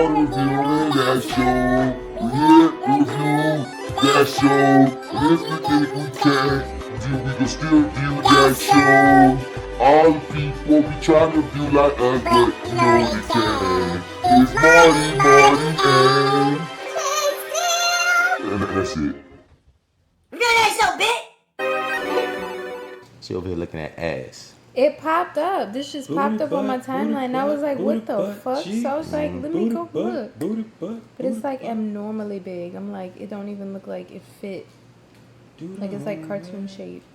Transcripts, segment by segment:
reviewing that show. We here review that show. And if we think we can, then we can still view that show. All the people be trying to view like us, but you know we can. It's Marty, and that's it. Review that show, bitch! She over here looking at ass. It popped up. This just popped up on my timeline. I was like, what the fuck? So I was like, let me go look. But it's like abnormally big. I'm like, it don't even look like it fit. Like it's like cartoon shaped.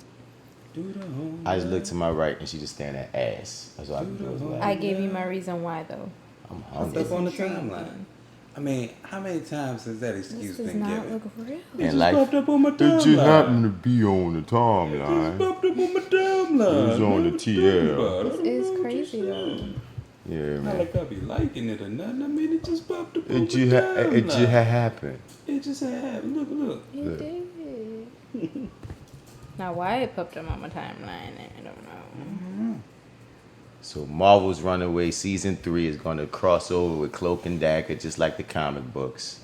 I just looked to my right and she just staring at ass. That's what I do. I gave you my reason why though. I'm Stuff hungry. on the timeline. I mean, how many times has that excuse This does been not given? look real. And life, Popped up on my It just timeline. happened to be on the It timeline. just popped up on my timeline. It was on the Man, what you talking TL. about? I don't This know is what you crazy said. though. Yeah, Not man. like I be liking it or nothing. I mean, it just popped up on It my just timeline. happened. It just happened. Look. It Look. did. Now why it popped up on my timeline, I don't know. So Marvel's Runaway Season 3 is going to cross over with Cloak and Dagger just like the comic books.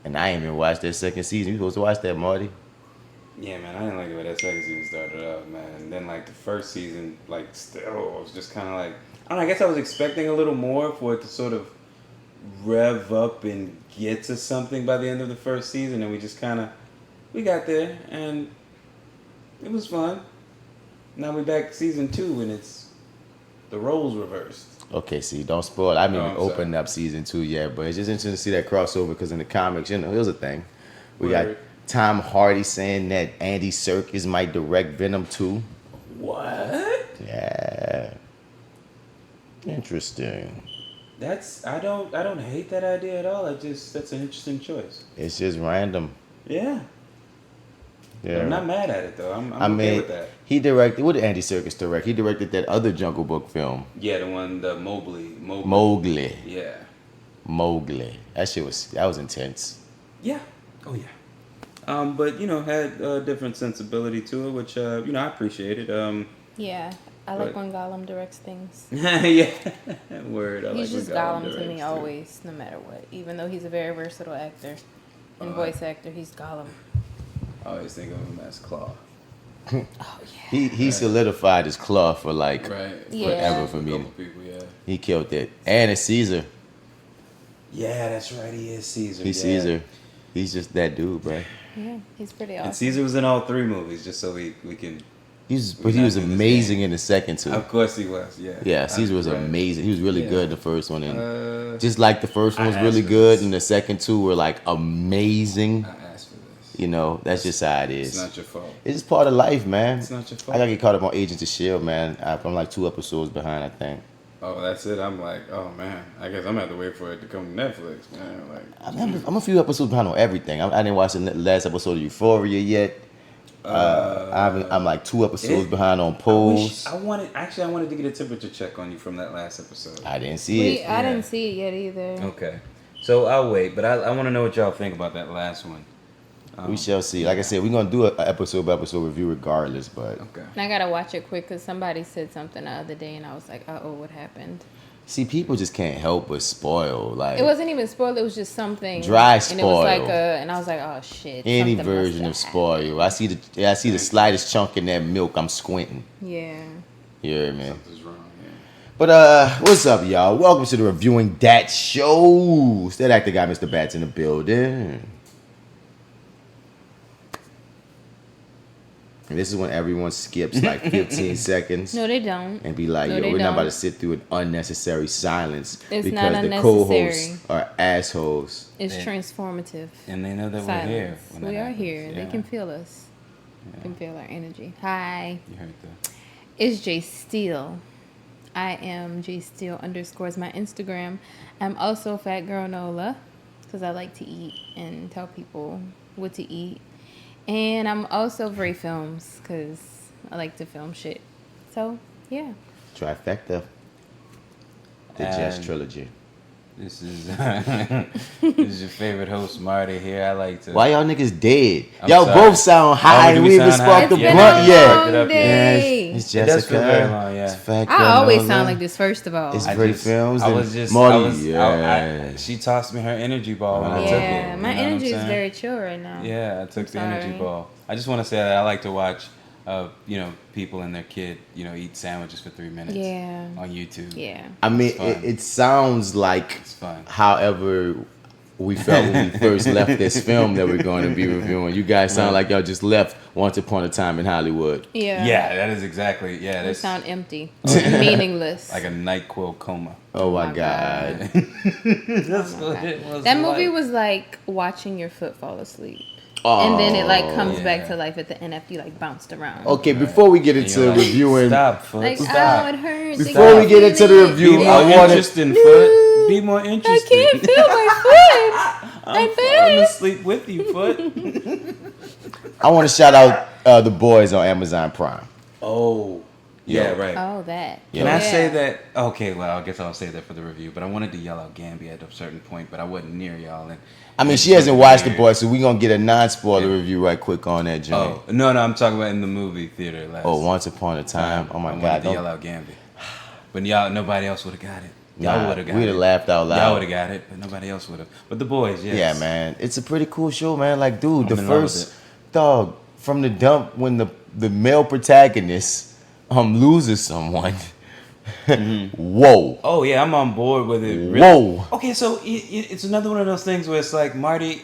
And I ain't even watched that second season. You supposed to watch that, Marty? Yeah, man, I didn't like the way that second season started out, man. And then, like, the first season, like, still, I was just kind of like, I don't know, I guess I was expecting a little more for it to sort of rev up and get to something by the end of the first season. And we just kind of, we got there, and it was fun. Now we're back to season 2, and it's the roles reversed. Okay, see, don't spoil. I haven't Oh, even I'm sorry. opened up Season 2 yet, but it's just interesting to see that crossover because in the comics, you know, here's the thing. We got Word. Tom Hardy saying that Andy Serkis might direct Venom 2. What? Yeah. Interesting. I don't hate that idea at all. That's an interesting choice. It's just random. Yeah. Yeah. I'm not mad at it though. I'm I okay mean, with that. he directed, what did Andy Serkis direct? He directed that other Jungle Book film, Yeah, the Mowgli. Mowgli. Yeah. Mowgli. That was intense. Yeah. Oh yeah. But you know, had a different sensibility to it, which you know, I appreciated. Yeah, I like But- when Gollum directs things. Yeah. Word. I He's like just when Gollum to directs, me too. always, no matter what. Even though he's a very versatile actor and voice actor, he's Gollum. I always think of him as Claw. Oh yeah. He solidified his claw for like Right. Yeah. forever for A me. couple people, yeah. He killed it. And it's Caesar. Yeah, that's right. He is Caesar. He's yeah. Caesar. He's just that dude, bro. Yeah, he's pretty And awesome. Caesar was in all 3 movies, just so we can. But he was amazing in the second two. Of course he was. Yeah. Yeah, Caesar was Right. amazing. He was really Yeah. good in the first one, and Uh, just like the first one was I really asked for good, this. and the second two were like amazing. I asked for this. You know, that's just how it It's is. not your fault. It's just part of life, man. It's not your I fault. gotta get caught up on Agents of Shield, man. I'm like 2 episodes behind, I think. Oh, that's it. I'm like, oh man. I guess I'm gonna have to wait for it to come to Netflix, man. Like, I'm a few episodes behind on everything. I didn't watch the last episode of Euphoria yet. I'm like 2 episodes behind on Pose. I wanted to get a temperature check on you from that last episode. I didn't see it. I didn't see it yet either. Okay. So I'll wait, but I want to know what y'all think about that last one. We shall see. Like I said, we're gonna do an episode by episode review regardless. But Okay. And I gotta watch it quick because somebody said something the other day and I was like, oh, what happened? see, people just can't help but spoil. Like It wasn't even spoiled. It was just something Dry And it was like spoil. and I was like, oh shit. any something version of must have spoil. I see the slightest chunk in that milk. I'm squinting. happened. Yeah. You hear me? Something's wrong. Yeah. But what's up, y'all? Welcome to the Reviewing Dat Show. It's that actor guy, Mr. Bats, in the building. And this is when everyone skips like 15 seconds No, they don't. and be like, No, yo, they we're not about don't. to sit through an unnecessary silence It's because not the unnecessary. co-hosts are assholes. It's Yeah. transformative. And they know that Silence. we're here. when that We are happens. here. They Yeah. can feel us. They can feel our energy. Hi. You heard that. It's J.Steel. I am J.Steel _ my Instagram. I'm also Fat Girl Nola because I like to eat and tell people what to eat. And I'm also Vray Films because I like to film shit. So, yeah. Trifecta. The Jess And- trilogy. This is this is your favorite host, Marty here. I like to. Why y'all niggas dead? I'm Y'all sorry. both sound high and do we we even sound sparked the high? It's blunt been a yet. long day. It's It Jessica. does feel very long, yeah. It's Fat I always Granola. sound like this, first of all. It's I Pretty just- Films. I and was just, Marty. she tossed me her energy ball and I took it. Yeah, You my know what I'm energy is saying? very chill right now. Yeah, I took the energy Sorry. ball. I just want to say that I like to watch, people and their kid, eat sandwiches for 3 minutes. Yeah. On YouTube. Yeah. I mean, It's fun. it sounds like It's fun. however we felt when we first left this film that we're going to be reviewing. You guys sound like y'all just left Once Upon a Time in Hollywood. Yeah. Yeah, that is exactly. Yeah, They that's sound empty. Meaningless. like a NyQuil coma. Oh my my God. That's Oh my what God. it was That movie like. was like watching your foot fall asleep. Oh, And then it like comes yeah. back to life at the end after you like bounced around. Okay, before we get And into you're like, reviewing, Stop, foot. Like, Stop. oh, it hurts. Before we get into the review, Be I more wanted- interesting, foot. Be more interesting. I can't feel my foot. I'm My falling face. asleep with you, foot. I want to shout out The Boys on Amazon Prime. Oh, yeah, right. Oh, that. Can I Yeah. say that? Okay, well, I guess I'll say that for the review. But I wanted to yell out Gambi at a certain point, but I wasn't near y'all. And I mean, she hasn't watched The Boys, so we're going to get a non-spoiler review right quick on that joint. Oh no, I'm talking about in the movie theater. Once Upon a Time. Oh, my I God. wanted to Don't- yell out Gambi, but y'all, nobody else would have got it. Y'all Nah, would have got we'd it. have laughed out loud. Y'all would have got it, but nobody else would have. But the boys, yes. Yeah, man. It's a pretty cool show, man. Like, dude, I'm the in love with first dog from the dump when the male protagonist loses someone. Whoa. Oh yeah, I'm on board with it. Really. Whoa. Okay, so it's another one of those things where it's like, Marty,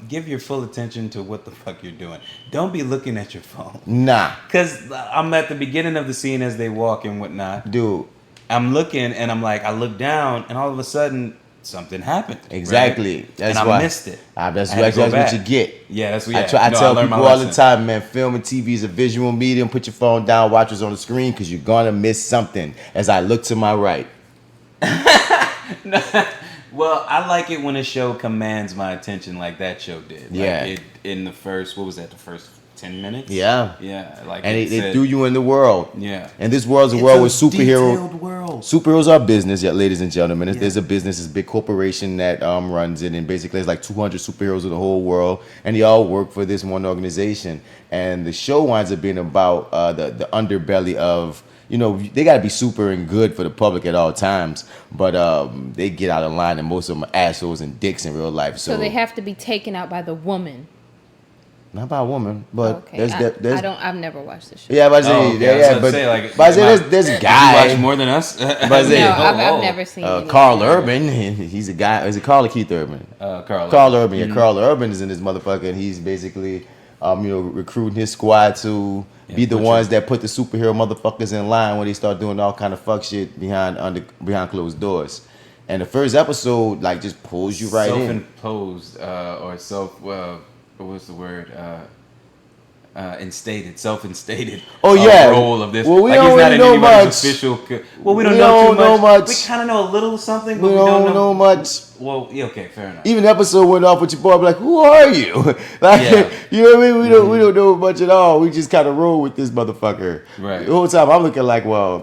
give your full attention to what the fuck you're doing. Don't be looking at your phone. Nah, Cause I'm at the beginning of the scene as they walk and whatnot. dude. I'm looking and I'm like, I look down and all of a sudden something happened. Exactly. right? That's and why I missed it. That's I had to go what back. you get. Yeah, that's what. I Yeah. tell learned my people all the lesson. time, man, film and TV is a visual medium. Put your phone down, watch what's on the screen, because you're going to miss something. As I look to my right. Well, I like it when a show commands my attention like that show did. Like Yeah. in the first, what was that? The first 10 minutes. Yeah. Yeah. Like And it said- threw you in the world. Yeah. And this world's a It's world a with superhero. detailed world. Superheroes are business, yeah, ladies and gentlemen. There's a business, this big corporation that runs it, and basically there's like 200 superheroes in the whole world, and they all work for this one organization. And the show winds up being about the underbelly of, they got to be super and good for the public at all times, but they get out of line, and most of them are assholes and dicks in real life. So they have to be taken out by the woman. Not by a woman, but Okay. there's I've never watched the show. yeah, but I say, Oh, okay. I was yeah, about to but say, like, but I say am I- there's a You watch guy. more than us. But I No, say, I've never seen it. Carl Urban, he's a guy. Is it Carl or Keith Urban? Carl. Carl Urban, yeah. Carl Urban is in this motherfucker, and he's basically, recruiting his squad to be the put ones that put the superhero motherfuckers in line when they start doing all kind of fuck shit behind closed doors. And the first episode, like, just pulls you right in. Self-imposed or what's the word? Self-instated. Oh, yeah. Role of this. Well, we like don't he's not really in know anybody's much. official. Well, we don't We know don't too know much. much. We kind of know a little something, but We we don't know much. Well, yeah, okay, fair enough. Even the episode went off with your boy, be like, "Who are you?" Like, Yeah. you know what I mean? We don't know much at all. We just kind of roll with this motherfucker. Right. The whole time I'm looking like, well,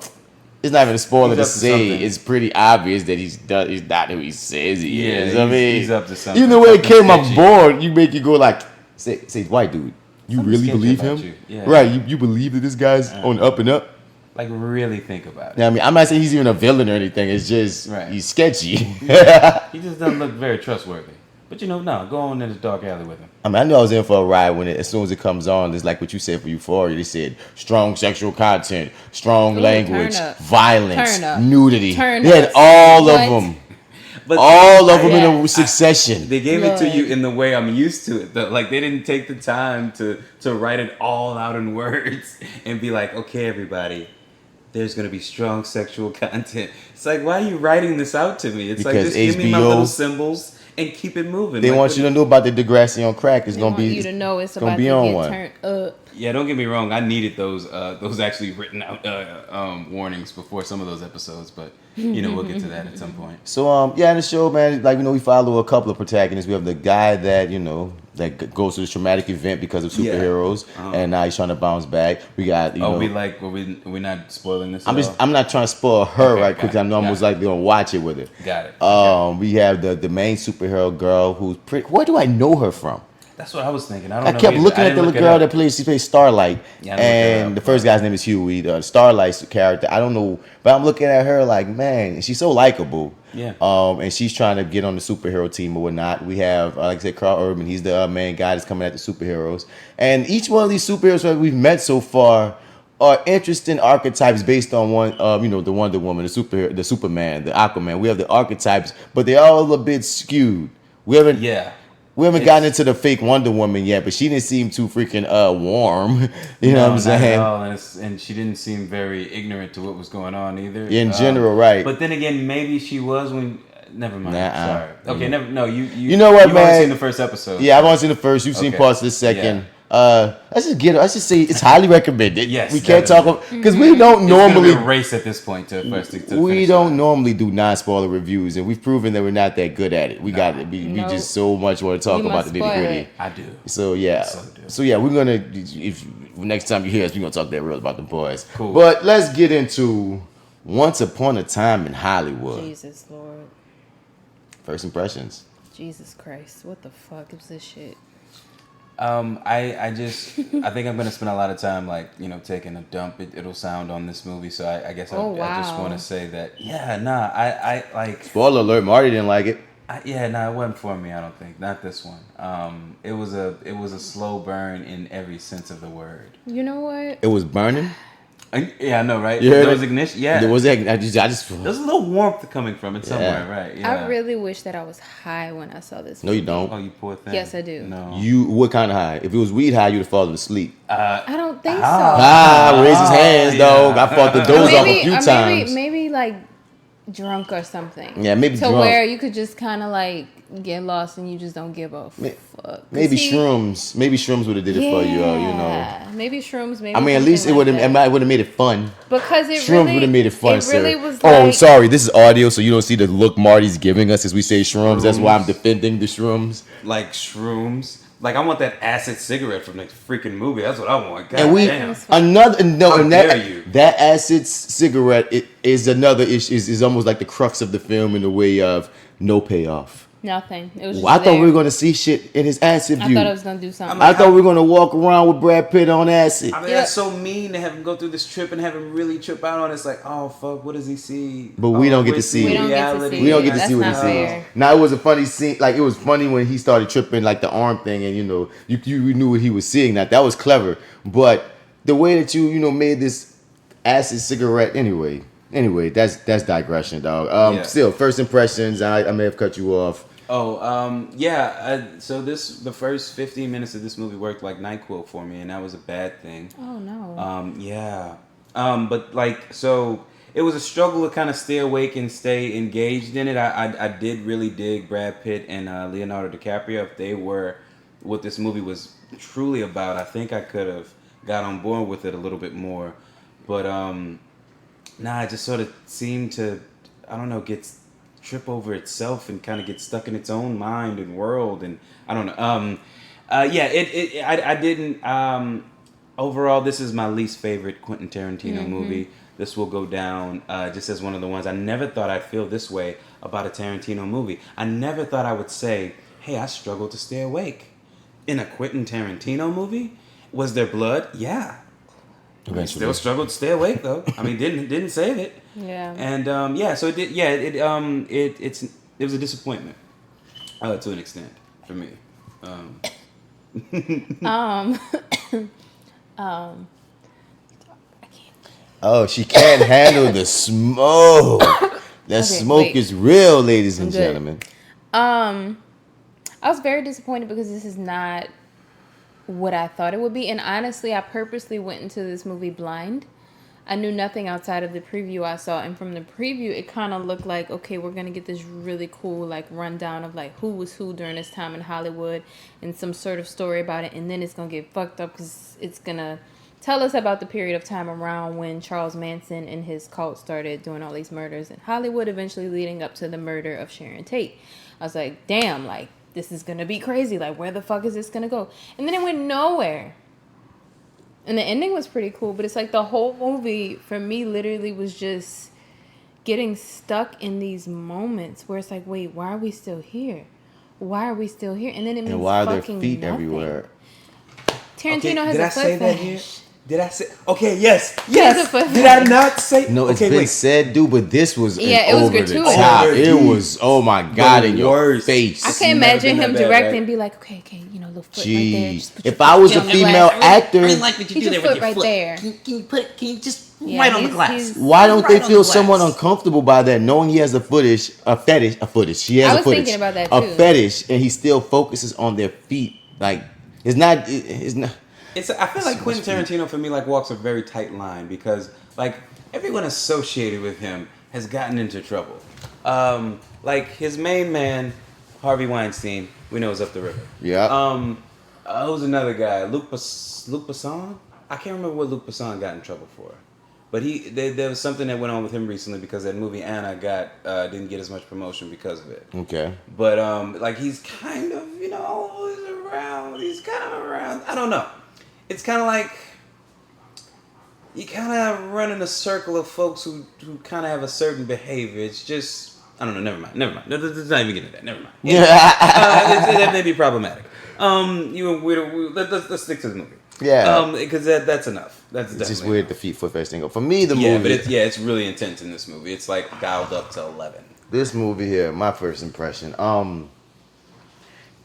it's not even a spoiler to He's up to say. something. It's pretty obvious that he's not who he says he Yeah, is. I mean, he's up to something. Even the way it Something came on sketchy. board, you make you go like, say, white dude, you Something really sketchy believe about him? you. Yeah. Right? You believe that this guy's on the up and up? Like, really think about it. Now, I mean, I'm not saying he's even a villain or anything. It's just Right. he's sketchy. He just doesn't look very trustworthy. But no, go on in the dark alley with him. I mean, I knew I was in for a ride when as soon as it comes on, it's like what you said for Euphoria. They said strong sexual content, strong Ooh, language, turn up. violence, Turn up. nudity. Turn They had up. all What? of them. But All of them in Yeah. a succession. They gave it to Lord. you in the way I'm used to it. Like, they didn't take the time to write it all out in words and be like, okay, everybody, there's going to be strong sexual content. It's like, why are you writing this out to me? It's like, Because just give me my HBO little symbols and keep it moving. They Like, want you to know about the Degrassi on crack. It's They gonna want be you to know it's gonna about be to on get one. turned up. Yeah, don't get me wrong. I needed those actually written out warnings before some of those episodes, but we'll get to that at some point. So yeah, in the show, man, like we follow a couple of protagonists. We have the guy that that goes through this traumatic event because of Yeah. superheroes, and now he's trying to bounce back. We got we're not spoiling this. I'm not trying to spoil her Okay, right quick. I know I'm most likely gonna watch it with her. Got it. We have the main superhero girl who's pretty. Where do I know her from? That's what I was thinking. I kept looking at the little girl that plays. She plays Starlight, Yeah, I didn't look her and up. the first guy's name is Huey. The Starlight's character, I don't know, but I'm looking at her like, man, she's so likable. Yeah. And she's trying to get on the superhero team or whatnot. We have, like I said, Carl Urban. He's the main guy that's coming at the superheroes, and each one of these superheroes that we've met so far are interesting archetypes based on one, the Wonder Woman, the Superman, the Aquaman. We have the archetypes, but they're all a bit skewed. We haven't gotten into the fake Wonder Woman yet, but she didn't seem too freaking warm. You know what I'm saying? Not at all. And she didn't seem very ignorant to what was going on either. In general, right? But then again, maybe she was when. Never mind. Nah, Sorry. Okay. Never. No. You know what, you've man? only seen the first episode. Yeah, I've only seen the first. You've seen Okay. parts of the second. Yeah. Let's just say it's highly recommended. Yes, we can't definitely. talk because we don't It's gonna normally be a race at this point to we finish don't it. normally do non-spoiler reviews, and we've proven that we're not that good at it. We got it. We Nope. just so much want to talk You about must the spoil nitty-gritty. it. I do. So yeah, So do. so yeah, we're gonna if next time you hear us, we're gonna talk that real about the boys. Cool. But let's get into Once Upon a Time in Hollywood. Jesus Lord, First impressions. Jesus Christ, what the fuck is this shit? I think I'm gonna spend a lot of time taking a dump. It'll sound on this movie, so I guess Oh, I just wow. want to say that I like. Spoiler alert: Marty didn't like it. It wasn't for me. I don't think not this one. It was a slow burn in every sense of the word. You know what? It was burning. Yeah, I know, right? You heard There was it? ignition. Yeah, There was. I just. There's a little warmth coming from it somewhere, right? Yeah. I really wish that I was high when I saw this No, movie. you don't. Oh, you poor thing. Yes, I do. No. What kind of high? If it was weed high, you'd have fallen asleep. I don't think Raise his hands, yeah. dog. I fought the so. doors off a few times. Maybe like drunk or something. Yeah, maybe to drunk. where you could just kind of like get lost and you just don't give a fuck. 'Cause Maybe he- shrooms. Maybe shrooms would have did it for you. Maybe shrooms. Maybe. I mean, at least it something would like have. that. It would have made it fun. Because it Shrooms really would have made it fun, It sir. really was. Oh, like, sorry. This is audio, so you don't see the look Marty's giving us as we say shrooms. That's why I'm defending the shrooms. Like shrooms. Like I want that acid cigarette from the freaking movie. That's what I want. God And we damn. another no, How and dare you. that acid cigarette is another issue. Is almost like the crux of the film in the way of no payoff. Nothing. It was. Just Well, I thought there. we were gonna see shit in his acid I view. thought I was gonna do something. I thought we were gonna walk around with Brad Pitt on acid. I mean, that's so mean to have him go through this trip and have him really trip out on it. It's like, oh fuck, what does he see? But we don't get to where's see the it. We don't get to reality? see We don't it. get to That's see what he not sees. fair. Now it was a funny scene. Like it was funny when he started tripping, like the arm thing, and you knew what he was seeing. That was clever. But the way that you made this acid cigarette, anyway, that's digression, dog. Yeah. Still, first impressions. I may have cut you off. So the first 15 minutes of this movie worked like NyQuil for me, and that was a bad thing. Oh no. But so it was a struggle to kind of stay awake and stay engaged in it. I did really dig Brad Pitt and Leonardo DiCaprio. If they were what this movie was truly about, I think I could have got on board with it a little bit more. But it just sort of seemed to, I don't know, trip over itself and kind of get stuck in its own mind and world, and I don't know. I didn't. Overall, this is my least favorite Quentin Tarantino movie. This will go down just as one of the ones I never thought I'd feel this way about a Tarantino movie. I never thought I would say, "Hey, I struggled to stay awake in a Quentin Tarantino movie." Was there blood? Yeah. Eventually. Still struggled to stay awake though. I mean, didn't save it. Yeah. And so it did. Yeah, it was a disappointment to an extent for me. Oh, she can't handle the smoke. That smoke wait. is real, ladies and I'm good. gentlemen. I was very disappointed because this is not what I thought it would be. And honestly, I purposely went into this movie blind. I knew nothing outside of the preview I saw. And from the preview, it kind of looked like, okay, we're going to get this really cool, like, rundown of, like, who was who during this time in Hollywood and some sort of story about it. And then it's going to get fucked up because it's going to tell us about the period of time around when Charles Manson and his cult started doing all these murders in Hollywood, eventually leading up to the murder of Sharon Tate. I was like, damn, like, this is gonna be crazy. Like, where the fuck is this gonna go? And then it went nowhere. And the ending was pretty cool, but it's like the whole movie for me literally was just getting stuck in these moments where it's like, wait, why are we still here? Why are we still here? And then it means And why are there fucking feet nothing. everywhere? Tarantino has did a I foot say that fetish. here? Did I say? Okay, yes. has a foot Did I not say? No, it's okay, been wait. said, dude, but this was Yeah, it was over the gratuitous. top. Oh, It was, oh my God, The in your worst. face. I It's can't never imagine been him that bad, directing right? and be like, okay, little foot right there. Just Jeez. put your If I was a foot on the female glass. actor, I didn't like what you Put do your there with foot your right foot. there. Can you just Yeah, right on the he's- glass? he's- why don't Right they on feel the somewhat glass. uncomfortable by that, knowing he has a fetish? She has I a was fetish. thinking about that, A too. fetish, and he still focuses on their feet. Like, it's not. I feel like Quentin Tarantino for me like walks a very tight line because like everyone associated with him has gotten into trouble. Like his main man, Harvey Weinstein, we know is up the river. Yeah. Who's another guy? Luc Besson? I can't remember what Luc Besson got in trouble for. But there was something that went on with him recently because that movie Anna didn't get as much promotion because of it. Okay. But like he's kind of always around. He's kind of around. I don't know. It's kind of like you kind of run in a circle of folks who kind of have a certain behavior. It's just I don't know. Never mind. Let's not even get into that. Never mind. Yeah. That may be problematic. Let's stick to the movie. Yeah. Because that's enough. That's It's just definitely weird enough. the feet foot fetish thing. For me, the Yeah, movie. but it's really intense in this movie. It's like dialed up to 11. This movie here, my first impression.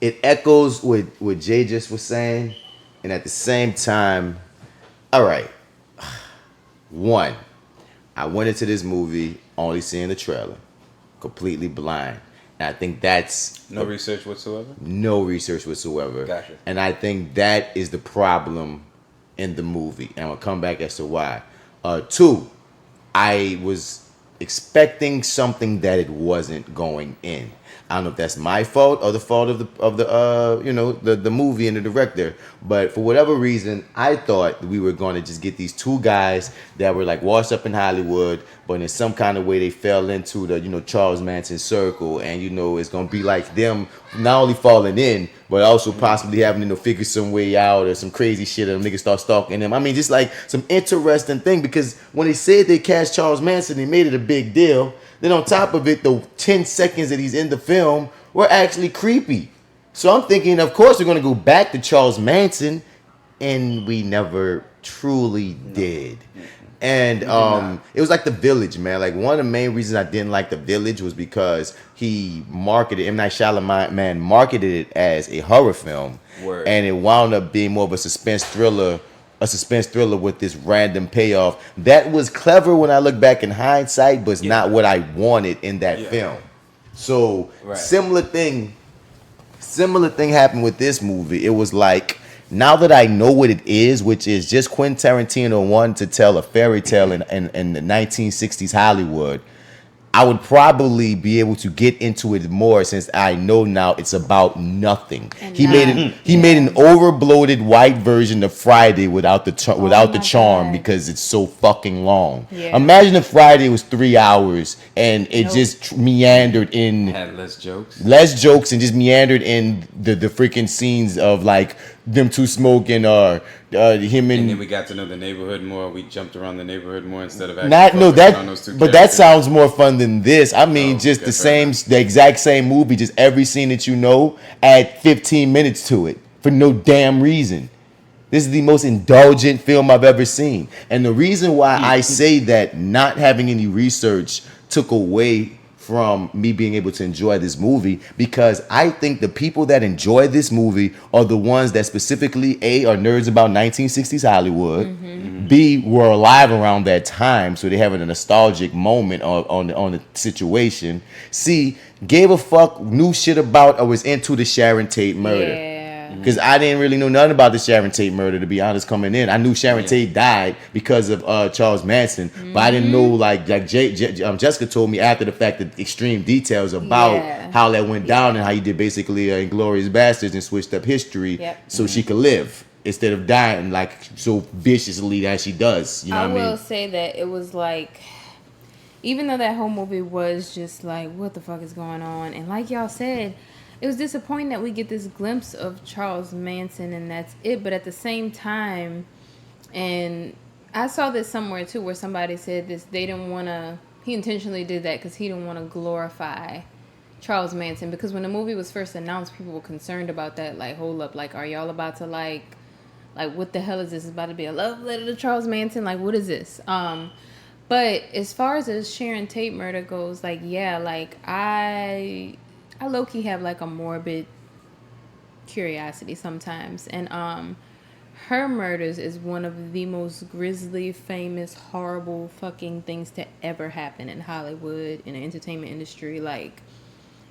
It echoes what Jay just was saying, and at the same time, all right. One, I went into this movie only seeing the trailer, completely blind. And I think that's No research whatsoever. no research whatsoever. Gotcha. And I think that is the problem in the movie. And I'll come back as to why. Two, I was expecting something that it wasn't going in. I don't know if that's my fault or the fault of the movie and the director, but for whatever reason, I thought we were going to just get these two guys that were like washed up in Hollywood, but in some kind of way they fell into the Charles Manson circle, and it's going to be like them not only falling in, but also possibly having to figure some way out or some crazy shit, and them niggas start stalking them. I mean, just like some interesting thing, because when they said they cast Charles Manson, they made it a big deal. Then on top of it, the 10 seconds that he's in the film were actually creepy. So I'm thinking, of course, we're going to go back to Charles Manson, and we never truly did. And it was like The Village, man. Like, one of the main reasons I didn't like The Village was because M. Night Shyamalan marketed it as a horror film. Word. And it wound up being more of a suspense thriller with this random payoff. That was clever when I look back in hindsight, but it's not what I wanted in that film. So Right. similar thing happened with this movie. It was like, now that I know what it is, which is just Quentin Tarantino wanted to tell a fairy tale in the 1960s Hollywood, I would probably be able to get into it more since I know now it's about nothing. And He made an overbloated white version of Friday without the my charm God. because it's so fucking long. Yeah. Imagine if Friday was 3 hours and it just meandered in Had less jokes. and just meandered in the freaking scenes of like them two smoking or him And then and we got to know the neighborhood more. We jumped around the neighborhood more instead of actually focusing on those two but that characters. sounds more fun than this. I mean, just okay, the exact same movie, just every scene that add 15 minutes to it for no damn reason. This is the most indulgent film I've ever seen. And the reason why I say that not having any research took away from me being able to enjoy this movie, because I think the people that enjoy this movie are the ones that specifically A, are nerds about 1960s Hollywood, B, were alive around that time, so they have a nostalgic moment on the situation, C, gave a fuck, knew shit about or was into the Sharon Tate murder. Yeah. Because I didn't really know nothing about the Sharon Tate murder, to be honest, coming in. I knew Sharon Tate died because of Charles Manson, but I didn't know, like Jessica told me after the fact, the extreme details about how that went down and how he did basically Inglourious Bastards and switched up history so she could live instead of dying like so viciously as she does. You know I what I mean? will say that it was like, even though that whole movie was just like, what the fuck is going on? And like y'all said, it was disappointing that we get this glimpse of Charles Manson and that's it. But at the same time, and I saw this somewhere too, where somebody said this, they didn't want to, he intentionally did that because he didn't want to glorify Charles Manson. Because when the movie was first announced, people were concerned about that. Like, hold up, like, are y'all about to like what the hell is this? Is about to be a love letter to Charles Manson? Like, what is this? But as far as the Sharon Tate murder goes, like, yeah, like, I low-key have, like, a morbid curiosity sometimes. And her murders is one of the most grisly, famous, horrible fucking things to ever happen in Hollywood, in the entertainment industry. Like,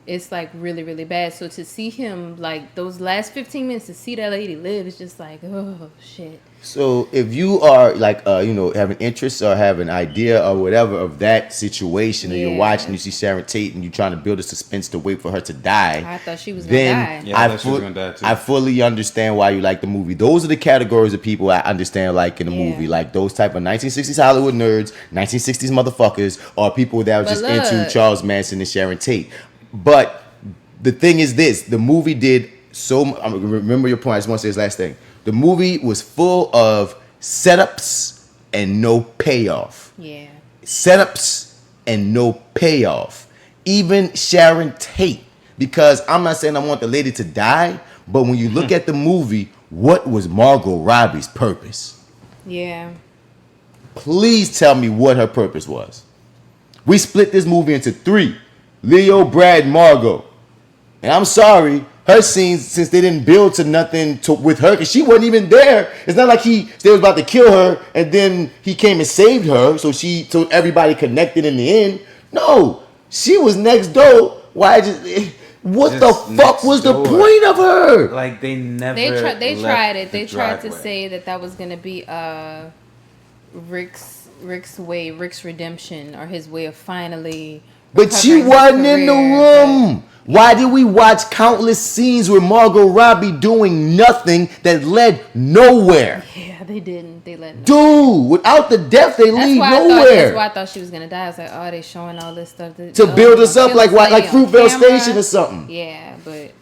it's, like, really, really bad. So to see him, like, those last 15 minutes, to see that lady live, it's just like, oh, shit. So if you are like, have an interest or have an idea or whatever of that situation, and you're watching, you see Sharon Tate, and you're trying to build a suspense to wait for her to die. I thought she was going to die. Yeah, I thought she was going to die too. I fully understand why you like the movie. Those are the categories of people I understand like in the movie. Like those type of 1960s Hollywood nerds, 1960s motherfuckers, or people that was just into Charles Manson and Sharon Tate. But the thing is this, the movie did so much. Remember your point, I just want to say this last thing. The movie was full of setups and no payoff. Yeah. Setups and no payoff. Even Sharon Tate. Because I'm not saying I want the lady to die, but when you look at the movie, what was Margot Robbie's purpose? Yeah. Please tell me what her purpose was. We split this movie into 3. Leo, Brad, Margot. And I'm sorry, her scenes, since they didn't build to nothing with her, because she wasn't even there. It's not like they was about to kill her, and then he came and saved her, so everybody connected in the end. No, she was next door. What the fuck was the point of her? Like, they never They tried it. They tried driveway. to say that was going to be Rick's way, Rick's redemption, or his way of finally. But she wasn't in the room. Why did we watch countless scenes with Margot Robbie doing nothing that led nowhere? Yeah, they didn't. They let. Dude, without the death, they leave nowhere. That's why I thought she was gonna die. I was like, oh, they showing all this stuff to build us up like Fruitvale Station or something. Yeah, but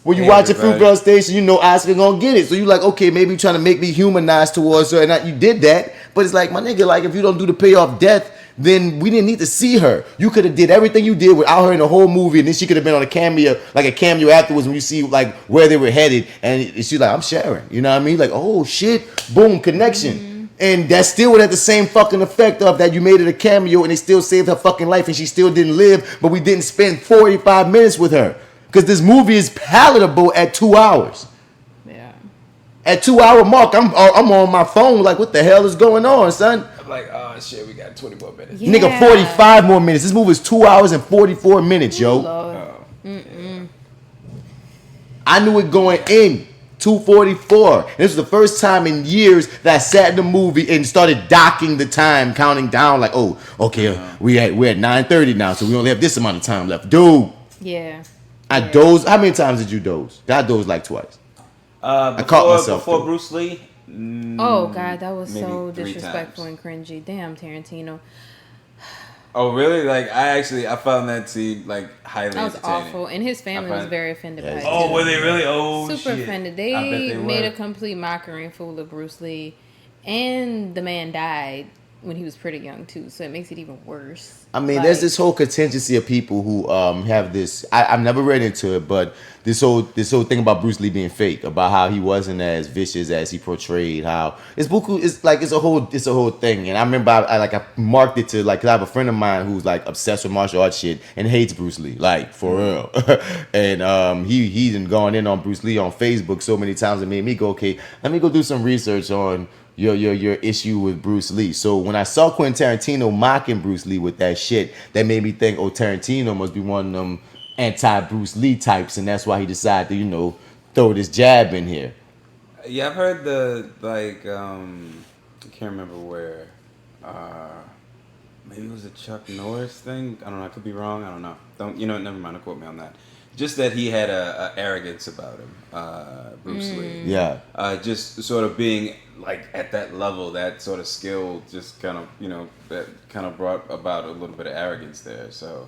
when you watch a Fruitvale Station, you know Oscar gonna get it. So you like, okay, maybe you're trying to make me humanized towards her, and you did that. But it's like, my nigga, like, if you don't do the payoff death, then we didn't need to see her. You could have did everything you did without her in the whole movie, and then she could have been on a cameo afterwards when you see like where they were headed, and she's like, I'm Sharon, you know what I mean? Like, oh shit, boom, connection. Mm-hmm. And that still would have the same fucking effect of that you made it a cameo and they still saved her fucking life and she still didn't live, but we didn't spend 45 minutes with her. Because this movie is palatable at 2 hours. Yeah. At 2 hour mark, I'm on my phone like, what the hell is going on, son? I'm like, oh shit, we got 20 more minutes. Yeah. Nigga, 45 more minutes. This movie is 2 hours and 44 minutes, yo. I knew it going in 2:44. This was the first time in years that I sat in the movie and started docking the time, counting down like, oh, okay, we're at 9:30 now, so we only have this amount of time left. Dude. Yeah. I dozed. How many times did you doze? I dozed like twice. I caught myself before Bruce Lee. Oh God, that was maybe so 3 disrespectful times. and cringy. Damn, Tarantino. Oh really? Like I found that scene like highly That was entertaining. awful, and his family was very offended by it. Oh, too. were they really? Oh, super shit. offended. I bet They they made were. a complete mockery and fool of Bruce Lee, and the man died when he was pretty young too, so it makes it even worse. I mean, there's this whole contingency of people who have this. I've never read into it, but this whole thing about Bruce Lee being fake, about how he wasn't as vicious as he portrayed. How it's buku. It's a whole thing. And I remember I marked it to 'cause I have a friend of mine who's like obsessed with martial arts shit and hates Bruce Lee, like for real. And he's gone in on Bruce Lee on Facebook so many times it made me go, okay, let me go do some research on your issue with Bruce Lee. So when I saw Quentin Tarantino mocking Bruce Lee with that shit, that made me think, oh, Tarantino must be one of them anti-Bruce Lee types, and that's why he decided to, throw this jab in here. Yeah, I've heard I can't remember where. Maybe it was a Chuck Norris thing. I don't know. I could be wrong. I don't know. Never mind. Don't quote me on that. Just that he had a arrogance about him, Bruce Lee. Yeah. Just sort of being like at that level, that sort of skill, just kind of that kind of brought about a little bit of arrogance there. So.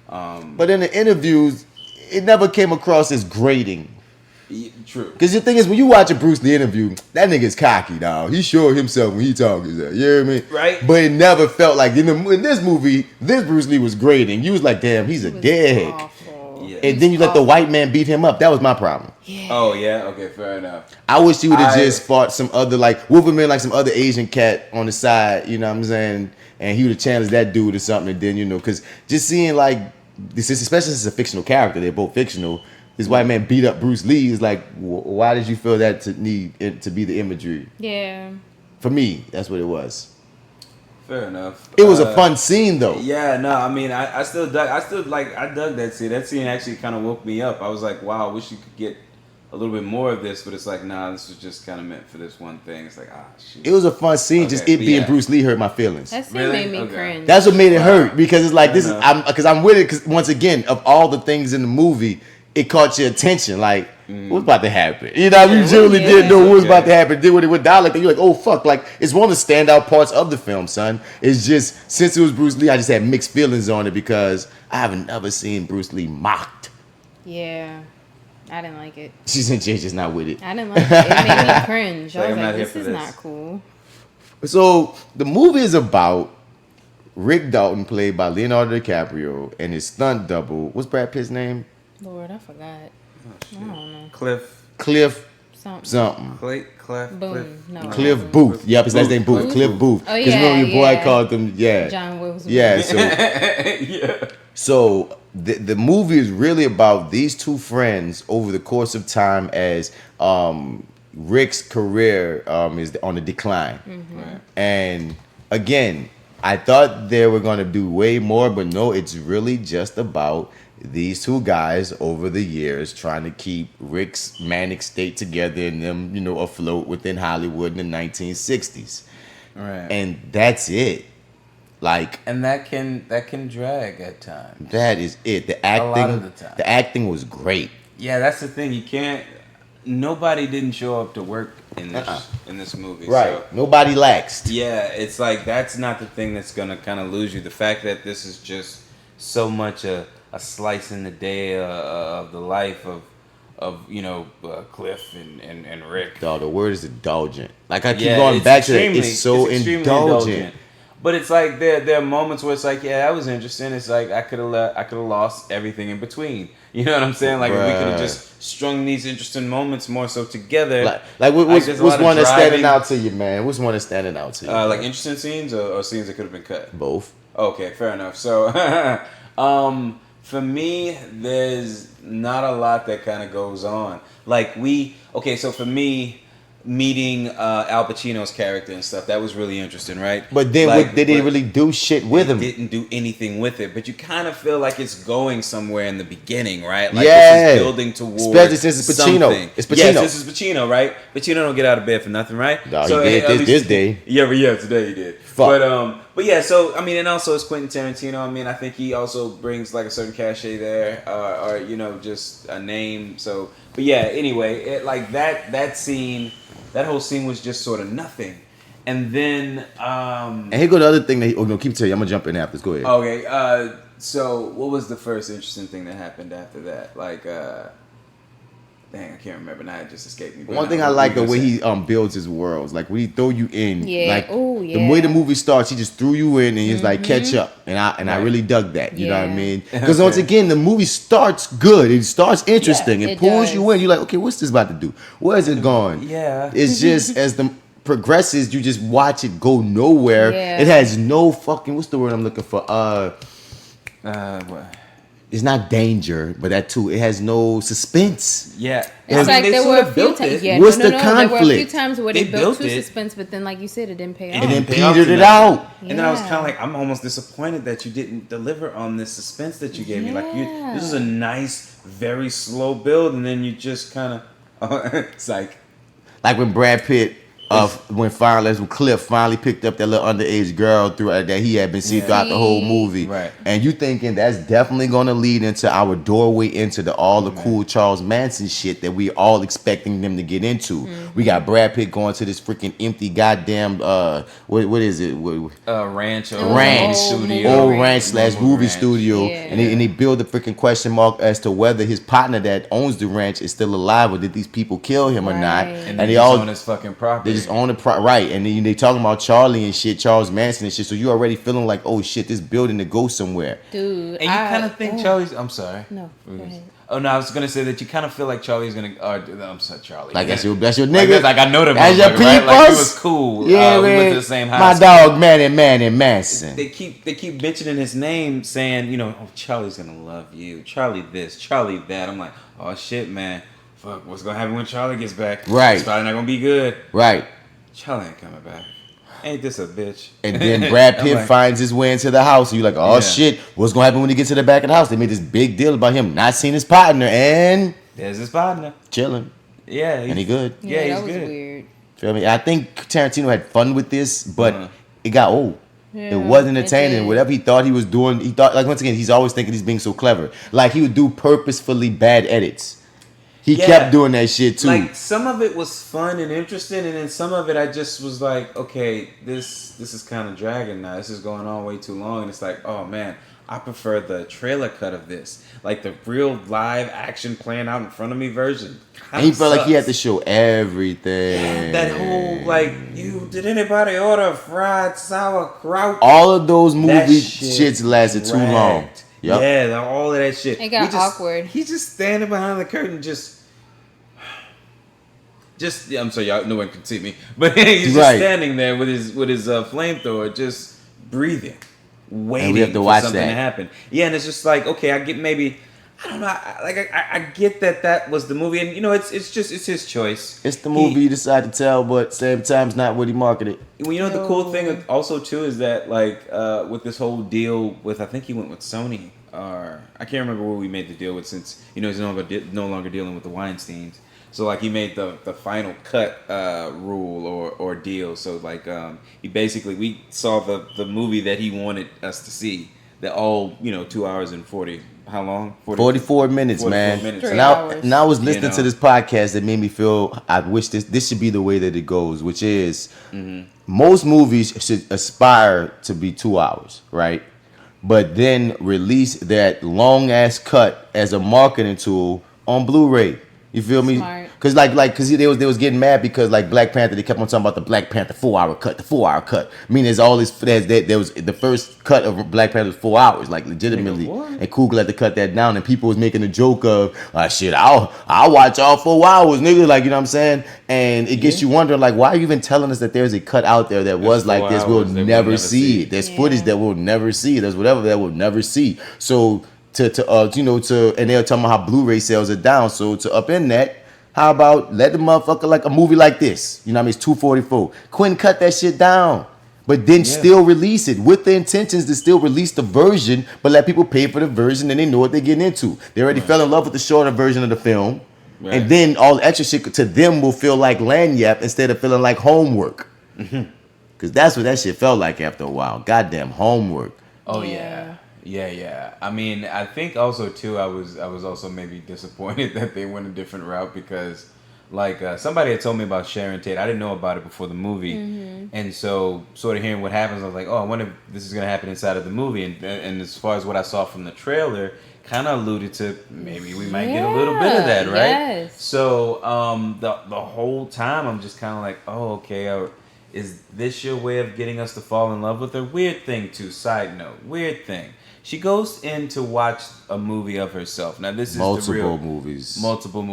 But in the interviews, it never came across as grating. Yeah, true. Because the thing is, when you watch a Bruce Lee interview, that nigga's cocky, dog. He sure himself when he talks. You know what I mean? Right. But it never felt like in this movie, this Bruce Lee was grating. You was like, damn, he's a dick. Awful. Yeah. And then you let the white man beat him up. That was my problem. Yeah. Oh yeah. Okay. Fair enough. I wish he would have just fought some other, like, Wolverine, like some other Asian cat on the side. You know what I'm saying? And he would have challenged that dude or something. And then, because just seeing like this, especially since it's a fictional character, they're both fictional. This white man beat up Bruce Lee is like, why did you feel that to need it to be the imagery? Yeah. For me, that's what it was. Fair enough. It was a fun scene though. Yeah, no, I mean, I dug that scene. That scene actually kind of woke me up. I was like, wow, I wish you could get a little bit more of this, but it's like, nah, this was just kind of meant for this one thing. It's like, shoot. It was a fun scene. Okay, Just it but being yeah. Bruce Lee hurt my feelings. That scene Really? made me Okay. cringe. That's what made it hurt because it's like Fair this is enough. because I'm with it because once again of all the things in the movie, it caught your attention. Like what's about to happen? You know, you generally didn't know what was about to happen. Then when it went down like that, you're like, oh fuck! Like it's one of the standout parts of the film, son. It's just since it was Bruce Lee, I just had mixed feelings on it because I haven't ever seen Bruce Lee mocked. Yeah. I didn't like it. She's just not with it. I didn't like it. It made me cringe. Like, I I'm was not like, here this for is this. not cool. So the movie is about Rick Dalton, played by Leonardo DiCaprio, and his stunt double. What's Brad Pitt's name? Lord, I forgot. I don't know. Cliff Something. something. Cliff. Boom. No. Cliff Booth. Yep, his last name Booth. Booth. Cliff Booth. Oh, Because remember your boy yeah. called them, yeah. John Wilson. Yeah, so Yeah. so the movie is really about these two friends over the course of time as Rick's career is on the decline. Right. And again, I thought they were going to do way more, but no, it's really just about these two guys over the years trying to keep Rick's manic state together and them, afloat within Hollywood in the 1960s. Right. And that's it. Like, And that can drag at times. that is it. The acting, lot of the time. the acting was great. Yeah, that's the thing. You can't. Nobody didn't show up to work in this movie. Right. So, Nobody laxed. yeah, it's like that's not the thing that's gonna kind of lose you. The fact that this is just so much a slice in the day of the life of Cliff and Rick. Dog, the word is indulgent. Like I keep Yeah, going it's back to that. extremely- It's so extremely indulgent. But it's like there are moments where it's like, yeah, that was interesting. It's like I could have lost everything in between. You know what I'm saying? Like if we could have Right. just strung these interesting moments more so together. What's there's a lot of one that's standing driving. out to you, man? What's one that's standing out to you? Like interesting scenes or scenes that could have been cut. Both. Okay, fair enough. So, for me, there's not a lot that kind of goes on. So for me, meeting Al Pacino's character and stuff, that was really interesting, right? But then they didn't really do shit with him. Didn't do anything with it, but you kind of feel like it's going somewhere in the beginning, right? Like Yeah. this is building towards Especially since it's Pacino. something. It's Pacino. Yes, this is Pacino, right? Pacino don't get out of bed for nothing, right? No, he did at this least- day. Yeah, today he did. Fuck. But yeah, so I mean, and also it's Quentin Tarantino. I mean, I think he also brings like a certain cachet there, or just a name. So, but yeah, anyway, it like that scene, that whole scene was just sort of nothing, and then And here go the other thing that keep telling you. I'm gonna jump in after this. Go ahead. okay, so what was the first interesting thing that happened after that? Like, dang, I can't remember now. It just escaped me. But One thing I like the way he builds his worlds. Like when he throw you in, Yeah. like Ooh, the yeah. way the movie starts, he just threw you in and he's like catch up, and I Right. really dug that. You know what I Yeah. mean? Because once again, the movie starts good. It starts interesting. Yeah, it it pulls does. you in. You're like, okay, what's this about to do? Where is it going? Yeah. It's just as the progresses, you just watch it go nowhere. Yeah. It has no fucking what's the word I'm looking for? What? It's not danger, but that too. It has no suspense. Yeah, It's like there were a few times. Yeah, What's no, the There were a few conflict? times where They they built built to it. suspense, but then, like you said, it didn't pay off. And then didn't pay off petered to it nothing. out. And then I was Yeah. kind of like, I'm almost disappointed that you didn't deliver on this suspense that you gave me. Like, Yeah. this is a nice, very slow build, and then you just kind of, psych. Like when Brad Pitt when Cliff finally picked up that little underage girl that he had been seeing throughout the whole movie. Right. And you thinking that's definitely going to lead into our doorway into all the cool Charles Manson shit that we all expecting them to get into. We got Brad Pitt going to this freaking empty goddamn what is it? Ranch Studio. Old ranch / movie studio. Yeah. And he built a freaking question mark as to whether his partner that owns the ranch is still alive or did these people kill him or not. And they he's all on his fucking property. They just own the right, and then they talking about Charlie and shit, Charles Manson and shit. So you already feeling like, oh shit, this building to go somewhere, dude. And you kind of think Charlie's. I'm sorry. No, go ahead. Oh no, I was gonna say that you kind of feel like Charlie's gonna. I'm sorry, Charlie. Like that's your nigga. Like I know them. That's your people. Right? Like he was cool. Yeah, we man. went to the same high My school. dog, Manny Manson. They keep mentioning his name, saying, oh, Charlie's gonna love you. Charlie this, Charlie that. I'm like, oh shit, man. Fuck, what's gonna happen when Charlie gets back? Right. It's probably not gonna be good. Right. Charlie ain't coming back. Ain't this a bitch? And then Brad Pitt finds his way into the house. And you're like, oh shit, what's gonna happen when he gets to the back of the house? They made this big deal about him not seeing his partner and there's his partner. Chilling. Yeah. And he good. Yeah, he's that was good. weird. Feel me? I think Tarantino had fun with this, but it got old. Yeah, it wasn't entertaining. did. Whatever he thought he was doing, he thought, like, once again, he's always thinking he's being so clever. Like, he would do purposefully bad edits. He kept doing that shit too. Like some of it was fun and interesting, and then some of it I just was like, okay, this is kind of dragging now. This is going on way too long, and it's like, oh man, I prefer the trailer cut of this, like the real live action playing out in front of me version. And he felt like he had to show everything. Yeah, that whole like, did anybody order fried sauerkraut? All of those movie shits lasted too long. Yep. Yeah, all of that shit. It got awkward. He's just standing behind the curtain, just. I'm sorry, y'all. No one can see me, but he's just standing there with his flamethrower, just breathing, waiting we have to for watch something that. to happen. Yeah, and it's just like, okay, I get maybe. I don't know. I get that was the movie, and it's his choice. It's the movie he decided to tell, but same time it's not what he marketed. Well, the cool thing also too is that like with this whole deal with, I think he went with Sony, or I can't remember what we made the deal with, since he's no longer dealing with the Weinsteins. So like he made the final cut rule or deal. So like we saw the movie that he wanted us to see. That all 2 hours and 40. How long? 44 minutes, 44 man. minutes. And I was listening to this podcast that made me feel I wish this should be the way that it goes, which is most movies should aspire to be 2 hours, right? But then release that long ass cut as a marketing tool on Blu-ray. You feel me? Smart. Cause they was getting mad because like Black Panther, they kept on talking about the Black Panther 4 hour cut, the 4 hour cut. I mean, there was the first cut of Black Panther was 4 hours, like legitimately. And Coogler had to cut that down, and people was making a joke of, shit, I'll watch all 4 hours, nigga. Like, you know what I'm saying? And it gets you wondering, like, why are you even telling us that there's a cut out there that was like this? We'll never see it. There's footage that we'll never see. There's whatever that we'll never see. So and they're talking about how Blu-ray sales are down. So to upend that, how about let the motherfucker, like a movie like this, you know what I mean, it's $244. Quentin cut that shit down, but then still release it with the intentions to still release the version, but let people pay for the version and they know what they're getting into. They already fell in love with the shorter version of the film, and then all the extra shit to them will feel like lagniappe instead of feeling like homework. Because that's what that shit felt like after a while. Goddamn homework. Oh yeah. Yeah. I mean, I think also too, I was also maybe disappointed that they went a different route because, like, somebody had told me about Sharon Tate. I didn't know about it before the movie, and so sort of hearing what happens, I was like, oh, I wonder if this is gonna happen inside of the movie. And as far as what I saw from the trailer, kind of alluded to maybe we might get a little bit of that, right? Yes. So the whole time I'm just kind of like, oh, okay. Is this your way of getting us to fall in love with her? Weird thing too. Side note, weird thing. She goes in to watch a movie of herself. Now this is multiple movies,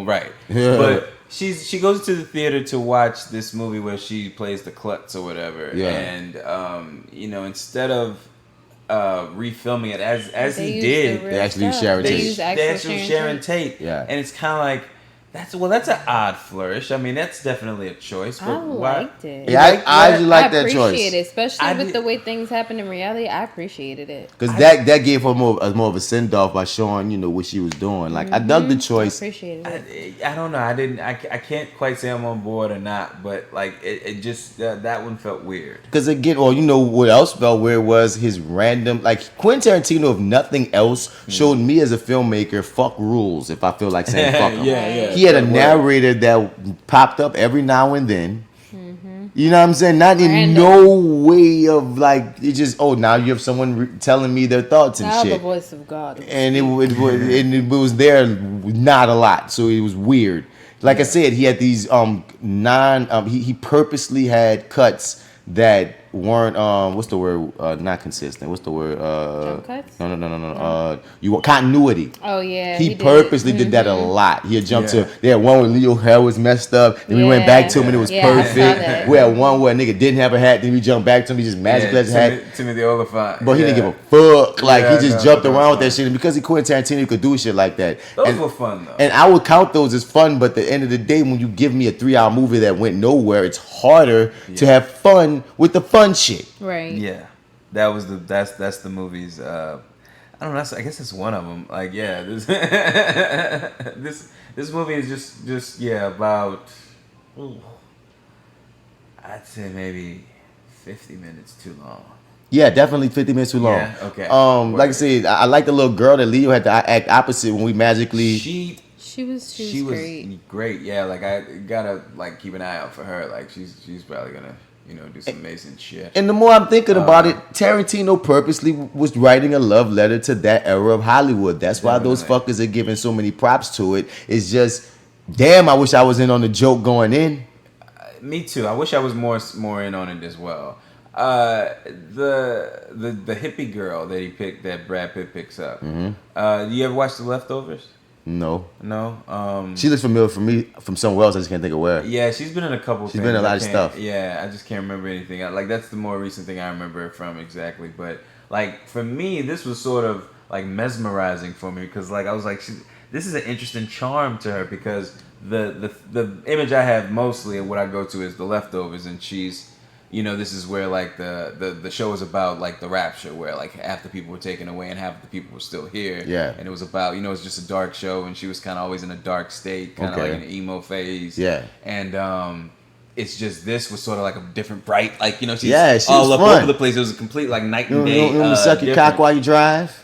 right? But she goes to the theater to watch this movie where she plays the klutz or whatever. And instead of refilming it as he did, they actually used Sharon Tate. They actually Sharon Tate. Yeah. And it's kind of like, That's an odd flourish. I mean, that's definitely a choice. But I liked it. Yeah, I actually like that choice. I appreciate it, especially with the way things happen in reality. I appreciated it because that gave her more of a send off by showing what she was doing. Like I dug the choice. I appreciated it. I don't know. I can't quite say I'm on board or not, but like it just that one felt weird. Because again, what else felt weird was his random, like Quentin Tarantino, if nothing else, showed me as a filmmaker fuck rules. If I feel like saying fuck them. Yeah. He had a narrator that popped up every now and then. You know what I'm saying? Not in no way of like it just. Oh, now you have someone telling me their thoughts and now shit. The voice of God. And it was there not a lot, so it was weird. Like I said, he had these he purposely had cuts that weren't what's the word, not consistent, what's the word, jump cuts? No. You want continuity. Oh yeah, he purposely did that a lot. He had jumped to, they had one where Leo hair was messed up, then we went back to him and it was perfect. We had one where a nigga didn't have a hat, then we jumped back to him, he just magically had his hat. Timothy Oliphant. But he didn't give a fuck. Like he just jumped around with that shit, and because he Quentin Tarantino could do shit like that. Those were fun though. And I would count those as fun, but at the end of the day, when you give me a 3-hour movie that went nowhere, it's harder to have fun with the fun shit. Right. Yeah, that's the movie's. I don't know. I guess it's one of them. Like, yeah, this this movie is just about. I'd say maybe 50 minutes too long. Yeah, definitely 50 minutes too long. Yeah, okay. Like I said, I like the little girl that Leo had to act opposite when we magically. She was great. Yeah, like I gotta like keep an eye out for her. Like she's probably gonna do some amazing shit. And the more I'm thinking about it, Tarantino purposely was writing a love letter to that era of Hollywood. That's why those fuckers are giving so many props to it. It's just, damn, I wish I was in on the joke going in. Me too. I wish I was more in on it as well. The hippie girl that Brad Pitt picks up. Mm-hmm. You ever watch The Leftovers? No. She looks familiar for me from somewhere else. I just can't think of where. Yeah, she's been in a couple. She's been in a lot of stuff. Yeah, I just can't remember anything. Like that's the more recent thing I remember from exactly. But like for me, this was sort of like mesmerizing for me because like I was like, this is an interesting charm to her because the image I have mostly and what I go to is The Leftovers, and she's. This is where like the show is about like the rapture, where like half the people were taken away and half the people were still here. Yeah. And it was about it's just a dark show, and she was kind of always in a dark state, kind of like in an emo phase. Yeah. And it's just this was sort of like a different bright, like she's she all was up fun. over the place. It was a complete like night and day. You want me to suck your different. cock while you drive?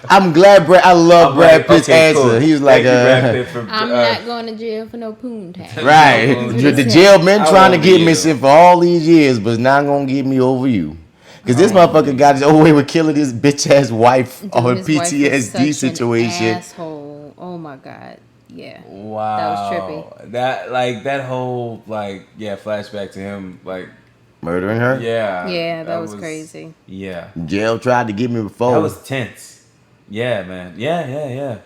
I'm glad I love Brad Pitt's answer. Cool. He was like, I'm not going to jail for no poon time. Right. The jail been trying to get me since for all these years, but it's not going to get me over you. Because this motherfucker got his own way with killing his bitch ass wife on a PTSD situation. Asshole. Oh my God. Yeah. Wow. That was trippy. That whole flashback to him like murdering her? Yeah. Yeah, that was crazy. Yeah. Jail tried to get me before. That was tense. Yeah, man. Yeah.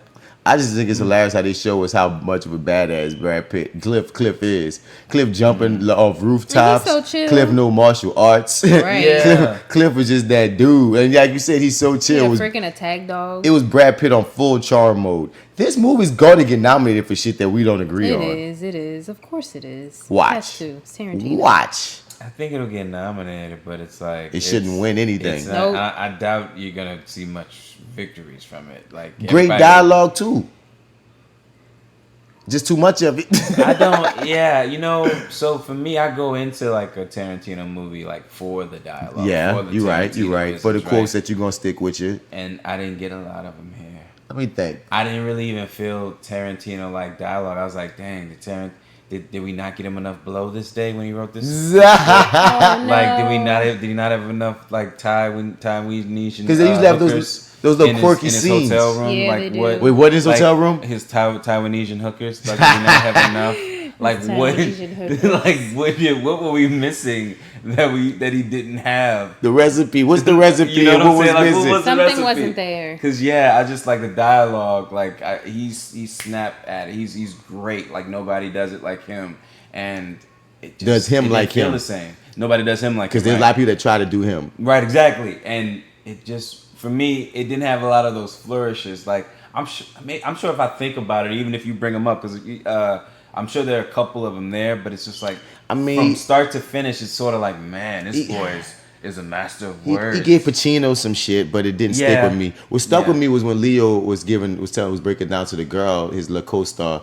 I just think it's hilarious how they show us how much of a badass Brad Pitt, Cliff is. Cliff jumping off rooftops. He's so chill. Cliff no martial arts. Right. Yeah. Cliff was just that dude. And like you said, he's so chill. He's a freaking attack dog. It was Brad Pitt on full charm mode. This movie's going to get nominated for shit that we don't agree on. It is. Of course it is. Watch. It has to. It's Tarantino. Watch. I think it'll get nominated, but it's like it shouldn't win anything. Nope. I doubt you're gonna see much victories from it. Like great dialogue too. Just too much of it. I don't. Yeah, so for me, I go into like a Tarantino movie like for the dialogue. Yeah, you're right. For the quotes that you're gonna stick with you. And I didn't get a lot of them here. Let me think. I didn't really even feel Tarantino like dialogue. I was like, dang, Did we not get him enough blow this day when he wrote this? Oh, no. Like, did he not have enough like Taiwanese? Because they usually have those little quirky scenes. In his hotel room, yeah, like they do. what? Wait, what is hotel room? His Taiwanese hookers. Like, did he not have enough? Like what? Like what were we missing that he didn't have? The recipe. What's the recipe? You know what I'm saying? Like, missing? what was the Something recipe? wasn't there. Cause I just like the dialogue. Like he's snapped at it. He's great. Like nobody does it like him. And it just does him it like feel him. The same. Nobody does him like him. Because there's a lot of people that try to do him. Right, exactly. And it just for me, it didn't have a lot of those flourishes. Like I'm sure if I think about it, even if you bring them up, because I'm sure there are a couple of them there, but it's just like, I mean, from start to finish, it's sort of like, man, this boy is a master of words. He gave Pacino some shit, but it didn't stick with me. What stuck with me was when Leo was breaking down to the girl, his La Costa,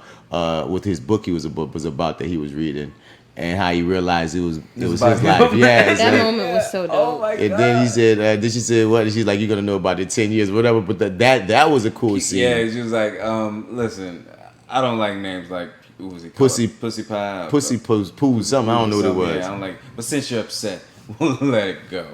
with his book was about that he was reading. And how he realized it was his life. Yeah, that moment was so dope. Oh my God. And then he said, then she said, what? She's like, you're gonna know about it 10 years, whatever. But that was a cool scene. Yeah, she was like, listen, I don't like names like what was it called? Pussy pie, poo, something. I don't know what it was. Yeah, I'm like, but since you're upset, we'll let it go.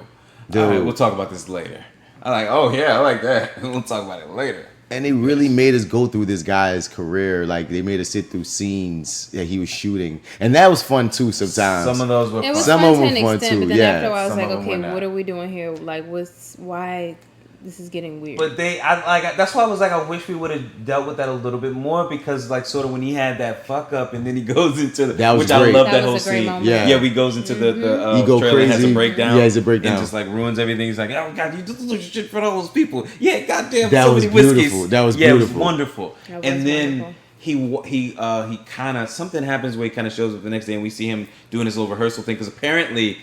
Dude. All right, we'll talk about this later. I'm like, oh yeah, I like that. We'll talk about it later. And they really made us go through this guy's career. Like, they made us sit through scenes that he was shooting. And that was fun, too, sometimes. Some of those were fun. It was Some fun of to them an fun, extent, too. but then Yeah. after a while, I was Some like, of them okay, were not. what are we doing here? Like, why this is getting weird? But that's why I was like, I wish we would have dealt with that a little bit more, because like sort of when he had that fuck up and then he goes into the, That was which great. I love That that was whole a great scene. moment. Yeah. He goes into the He go trailer and has crazy. a breakdown. Yeah, it's a breakdown. And just like ruins everything. He's like, oh God, you just shit for all those people. Yeah, goddamn, That so was many whiskeys. beautiful. That was It was beautiful. wonderful. That was And then wonderful. he kind of, something happens where he kind of shows up the next day and we see him doing his little rehearsal thing, because apparently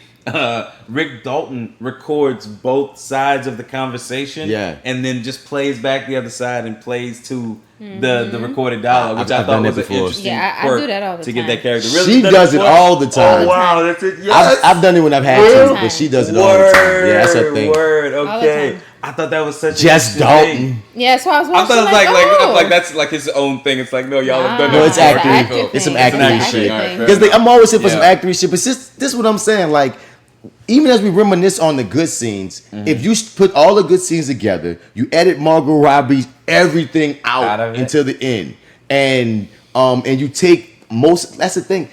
Rick Dalton records both sides of the conversation, and then just plays back the other side and plays to the recorded dialogue, which I thought was an interesting I do that all the to time. get that character. Really, She does it all the time. Oh wow, that's it. Yes. I've done it when I've had to, but she does it all the time. Yeah, that's her thing. Word. All the Okay. time. I thought that was such Just an interesting thing. Dalton. Yeah, that's why I was I watching. thought it was oh. like that's like his own thing. It's like, no, y'all have done No, that it's before. acting. It's some acting shit. All right, fair Because enough. I'm always here for some Yeah. acting shit. But this is what I'm saying. Like, even as we reminisce on the good scenes, if you put all the good scenes together, you edit Margot Robbie's everything out of it. until the end, and you take most. That's the thing.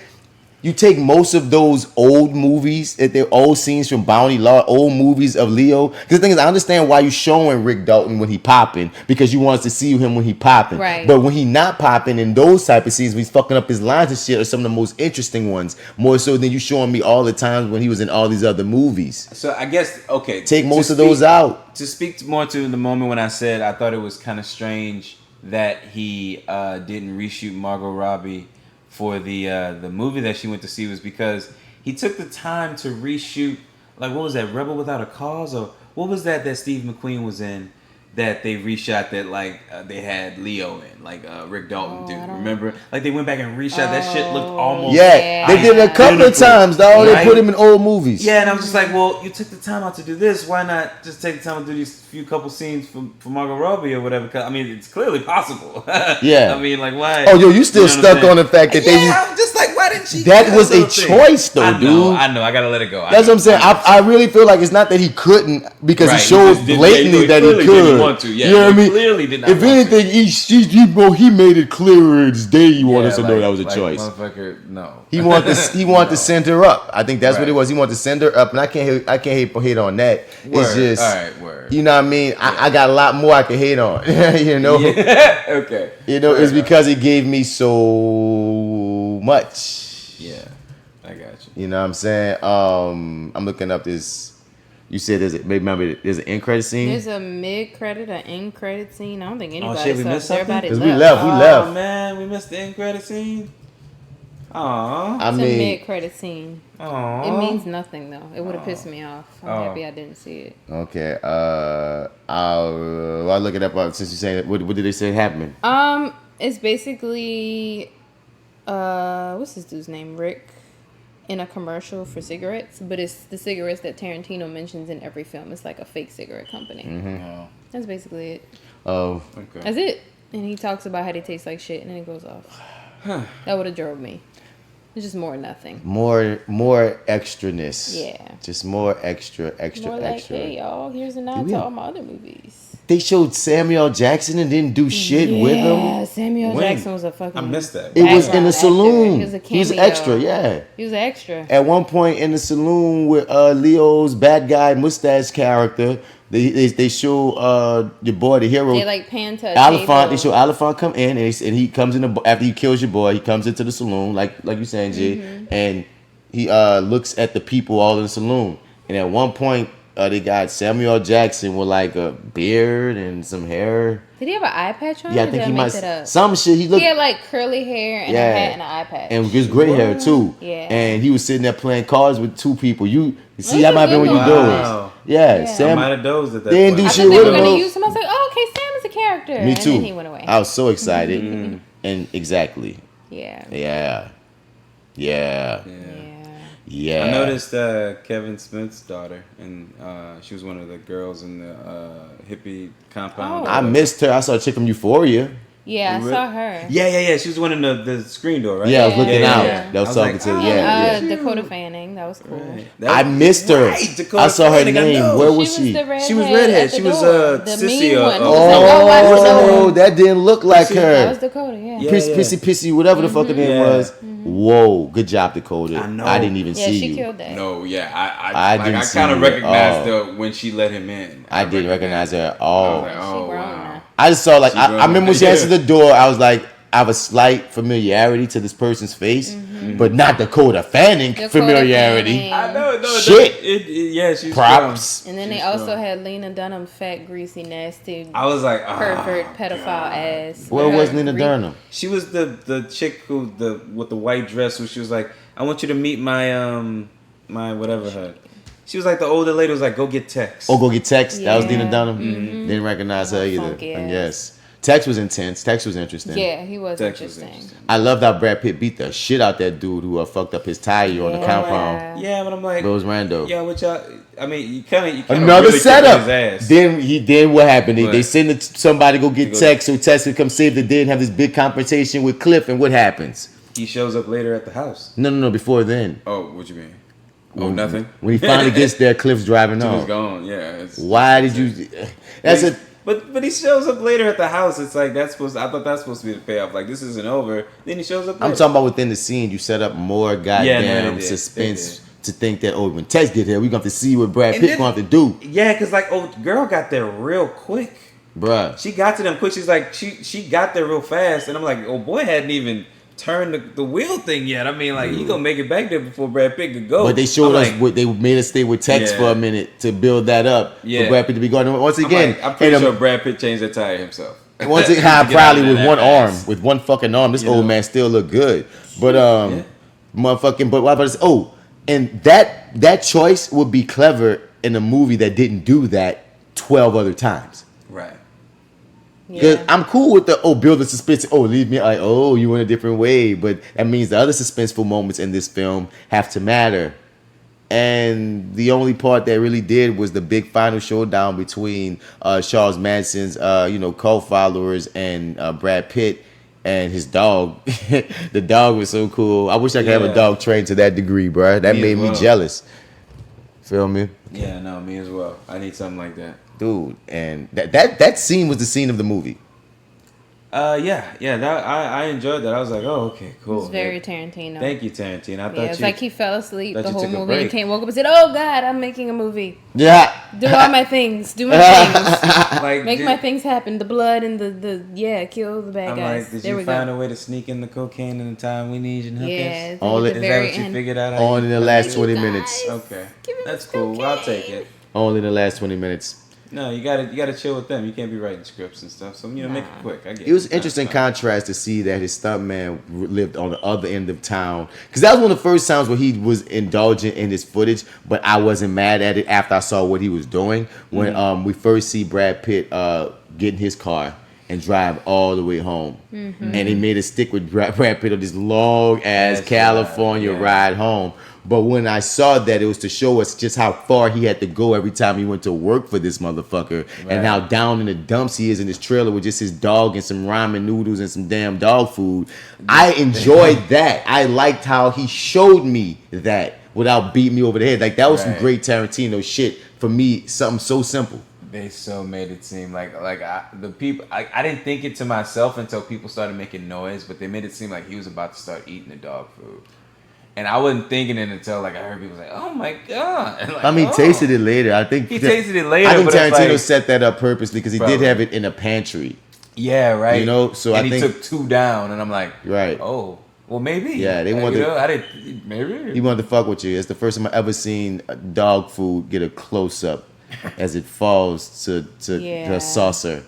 You take most of those old movies, they're old scenes from Bounty Law, old movies of Leo. Because the thing is, I understand why you showing Rick Dalton when he popping, because you want us to see him when he popping. Right. But when he not popping in those type of scenes, when he's fucking up his lines and shit, are some of the most interesting ones. More so than you showing me all the times when he was in all these other movies. So I guess, okay. Take to most of those out. To speak more to the moment when I said I thought it was kind of strange that he didn't reshoot Margot Robbie for the movie that she went to see, was because he took the time to reshoot, like, what was that, Rebel Without a Cause, or what was that Steve McQueen was in that they reshot that, like, they had Leo in, like Rick Dalton did, remember? Like, they went back and reshot that shit, looked almost Yeah, they did it a couple of times, dog. They put him in old movies. Yeah, and I was just like, well, you took the time out to do this. Why not just take the time to do these few couple scenes for Margot Robbie or whatever? 'Cause, I mean, it's clearly possible. Yeah. I mean, like, why? Oh, yo, you still know what I'm stuck saying? on the fact that they... I'm just like, why didn't she? That do was a little thing? choice, though, I know, dude. I know. I gotta let it go. That's what I'm saying. I really feel like it's not that he couldn't, because Right, he showed just didn't- blatantly he that he clearly could. didn't want to. Yeah, you know what I he mean? clearly did not If want to. anything, he made it clearer as day. You want us to know like- that was a like, choice. Motherfucker, no. He wanted to send her up. I think that's what it Right. was. He wanted to send her up, and I can't hate on that. Word. It's just, All right, word. you know what I mean. I got a lot more I can hate on. You know, Yeah. Okay. you know, Fair it's enough. because it gave me so much. Yeah, I got you. You know what I'm saying? I'm looking up this. You said there's an end credit scene. There's a mid-credit, an end-credit scene. I don't think anybody shit, we saw missed it. Everybody something? 'Cause we left. left. Oh man, we missed the end credit scene. Aww. I It's a mean, mid-credit scene. Aww. It means nothing though. It would have pissed me off. I'm happy I didn't see it. okay. I'll look it up since you saying what did they say happened? It's basically, what's this dude's name? Rick, in a commercial for cigarettes, but it's the cigarettes that Tarantino mentions in every film. It's like a fake cigarette company. Mm-hmm. That's basically it. Oh, Okay. That's it. And he talks about how they taste like shit, and then it goes off. That would have drove me. It's just more nothing. more extraness. Yeah. Just more extra. More like, hey y'all, here's a nod to all my other movies. They showed Samuel Jackson and didn't do shit with him. Yeah, Samuel When? Jackson was a fucking. I missed that. It was in the background saloon. actor. He was extra, yeah. He was an extra. At one point in the saloon with Leo's bad guy mustache character, they show your boy, the hero, They like pan to a Oliphant. table. They show Oliphant come in, and he comes in after he kills your boy. He comes into the saloon, like you saying, Jay, and he looks at the people all in the saloon. And at one point, they got Samuel L. Jackson with like a beard and some hair. Did he have an eye patch on? Yeah, or I think did he make might. that up? Some shit. He looked. He had like curly hair and a hat and an eye patch. And just gray hair too. Yeah. And he was sitting there playing cards with two people. You see, That's that a might be good what you one. do. Wow. Yeah, Yeah. I Sam. might have dozed at that They didn't point. do I shit thought they with were him. going to use him. I was like, oh, okay, Sam is a character. Me and too. then he went away. I was so excited. And exactly. Yeah. Yeah. Yeah. Yeah. I noticed Kevin Smith's daughter, and she was one of the girls in the hippie compound. Oh. I missed her. I saw a chick from Euphoria. Yeah, I saw her. Yeah. She was one in the screen door, right? Yeah, I was looking Yeah, out. yeah. That was I was talking like, to oh, yeah. Dakota Fanning. That was cool. Right. I missed her. Right, Dakota I saw her Fanning, I name. know. Where was she? The redhead She was redhead. at the She was, door. The Sissy, mean one. Oh, that didn't look like Prissy. That her. was Dakota, yeah. Yeah. Pissy, whatever the fuck her name Yeah. was. Whoa, good job, Dakota. I know. I didn't even Yeah, see she you. killed that. No, yeah, I didn't I see kind of you recognized at her when she let him in. I didn't recognize her at I all. was like, She oh grown wow. now. I just saw like She I grown. remember when she Yeah. answered the door. I was like, I have a slight familiarity to this person's face, but not Dakota Fanning Dakota familiarity. Fanning. I know, no, Shit. Yeah, she's Props. And then they She's also grown. had Lena Dunham, fat, greasy, nasty, I was like, pervert, pedophile ass. Where was Lena Re- Dunham? She was the chick who with the white dress who she was like, I want you to meet my my whatever her. She was like the older lady who was like, go get Tex. Oh, go get Tex. That was Yeah. Lena Dunham. Didn't recognize her either. Funky I ass. guess Tex was intense. Tex was interesting. Yeah, he was Tex was interesting. interesting. I loved how Brad Pitt beat the shit out that dude who fucked up his tire on the Yeah. compound. Yeah, but I'm like, But it was rando. yeah, what y'all? I mean, you kind of Another really setup. His ass. Then what happened? They What? send somebody go get Go- Tex, so Tex would come save the day and have this big confrontation with Cliff. And what happens? He shows up later at the house. No. Before then, Oh, what you mean? Oh, nothing. when he finally gets there, Cliff's driving He was off. gone. Yeah. It's, Why did you? That's a. But he shows up later at the house. It's like I thought that's supposed to be the payoff. Like this isn't over. Then he shows up. I'm later. talking about within the scene. You set up more goddamn they did. suspense They to think that when Tex get here, we gonna have to see what Brad And Pitt then- gonna have to do, Yeah, cause like old girl got there real quick. bruh. She got to them quick. She's like she got there real fast, and I'm like, oh boy, hadn't even turned the wheel thing yet. I mean, like he gonna make it back there before Brad Pitt could go. But they showed I'm us like, what they made us stay with Tex Yeah. for a minute to build that up for Yeah. Brad Pitt to be going. Once I'm again, like, I'm pretty and, sure Brad Pitt changed that tire himself. once again, To get out probably of with that one arm, ass. with one fucking arm. This You old know? man still look good, but Yeah. motherfucking. But what about this? Oh, and that choice would be clever in a movie that didn't do that 12 other times. Right. Because Yeah. I'm cool with the build the suspense. Oh, leave me like you went a different way, but that means the other suspenseful moments in this film have to matter. And the only part that really did was the big final showdown between Charles Manson's cult followers and Brad Pitt and his dog. The dog was so cool. I wish I could have a Yeah. dog trained to that degree, bro. That Me made as me well. jealous. Feel me? Yeah, no, me as well. I need something like that. Dude, and that scene was the scene of the movie. Yeah. That I enjoyed that. I was like, oh, okay, It cool. was very Tarantino. Thank you, Tarantino. I thought Yeah, it's like he fell asleep thought the you whole took a movie and break. came, woke up and said, "Oh God, I'm making a movie. Yeah. Do all my things. Do my things. like Make did- my things happen. The blood and kill the bad I'm guys. like, did there you we find go. a way to sneak in the cocaine in the time we need you and hook Yeah, us? it's All at it- the Is that very what you end. figured out? On in the last you 20 guys. minutes. Okay, Give me that's the cool. I'll cocaine. take it. Only the last 20 minutes. No, you gotta chill with them. You can't be writing scripts and stuff. So make it quick. I get It was it. interesting contrast to see that his stuntman lived on the other end of town. Because that was one of the first times where he was indulgent in his footage, but I wasn't mad at it after I saw what he was doing. When we first see Brad Pitt get in his car and drive all the way home. And he made a stick with Brad Pitt on this long ass That's California right, yeah. ride home. But when I saw that, it was to show us just how far he had to go every time he went to work for this motherfucker, Right. and how down in the dumps he is in his trailer with just his dog and some ramen noodles and some damn dog food. I enjoyed that. I liked how he showed me that without beating me over the head. Like that was some Right. great Tarantino shit for me. Something so simple. They so made it seem like the people. I didn't think it to myself until people started making noise, but they made it seem like he was about to start eating the dog food. And I wasn't thinking it until like I heard people say, "Oh my god!" And, like, I mean, oh. tasted it later. I think He tasted it later. I think but it's Tarantino like, set that up purposely because he did Probably. have it in a pantry. yeah, right. You know, so and I he think- took 2 down, and I'm like, Right. oh, Well, maybe. Yeah, they wanted. I didn't. Maybe. He wanted to fuck with you. It's the first time I ever seen dog food get a close up as it falls to the saucer.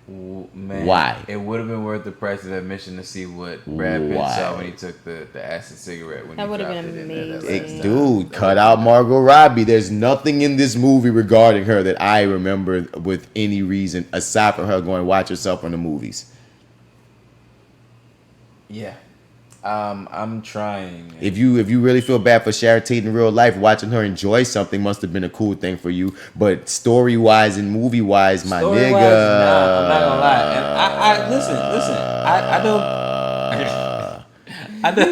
Man, why? It would have been worth the price of admission to see what Brad Pitt saw when he took the acid cigarette. When That would have been amazing. Dude, cut out Margot Robbie. There's nothing in this movie regarding her that I remember with any reason aside from her going to watch herself in the movies. Yeah. I'm trying. If you really feel bad for Sharon Tate in real life, watching her enjoy something must have been a cool thing for you. But story wise and movie wise, my nigga, nah, I'm not gonna lie. And I listen. I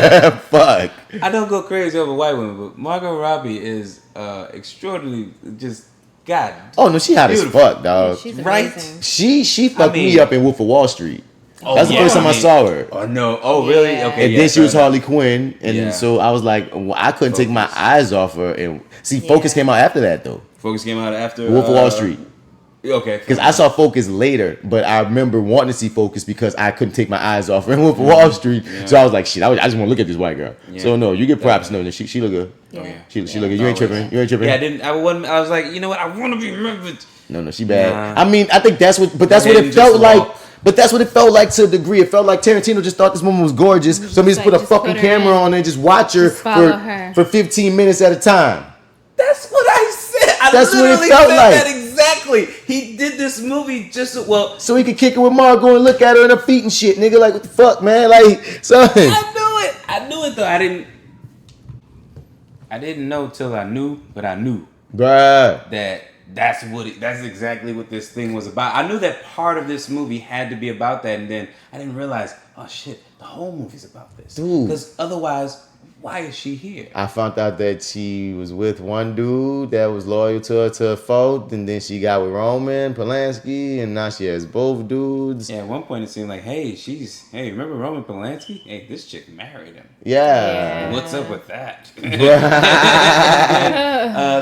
don't. Fuck. I don't go crazy over white women, but Margot Robbie is extraordinarily just God. Oh no, she hot as fuck, dog. She's Right? amazing. She fucked me up in Wolf of Wall Street. Oh, That's the first time I saw her. Oh no! Oh really? Yeah. Okay. And yeah, then she was fair enough. Harley Quinn, and so I was like, I couldn't take my Focus. eyes off her. And see, Focus came out after that though. Focus came out after Wolf of Wall Street. Okay. Because I saw Focus later, but I remember wanting to see Focus because I couldn't take my eyes off her in Wolf of Wall Street. Yeah. So I was like, shit, I just want to look at this white girl. Yeah. So no, you get props. No, she look good. Oh, yeah. She look good. You ain't tripping. You ain't tripping. Yeah, I didn't. I wasn't. I was like, you know what? I want to be remembered. No, she bad. Nah. I mean, I think that's what, but that's what it felt like. But that's what it felt like to a degree. It felt like Tarantino just thought this woman was gorgeous, so he just put a fucking camera on her and just watch her for 15 minutes at a time. That's what I said. That's what it literally felt said like. that exactly. He did this movie just so he could kick it with Margot and look at her in her feet and shit, nigga. Like, what the fuck, man? Like, son. I knew it though. I didn't know till I knew, but I knew, Bruh. that's exactly what this thing was about. I knew that part of this movie had to be about that, and then I didn't realize, oh shit, the whole movie's about this. Dude. Because otherwise, why is she here? I found out that she was with one dude that was loyal to her to a fault, and then she got with Roman Polanski, and now she has both dudes. Yeah, at one point it seemed like, hey, remember Roman Polanski? Hey, this chick married him. Yeah. What's up with that?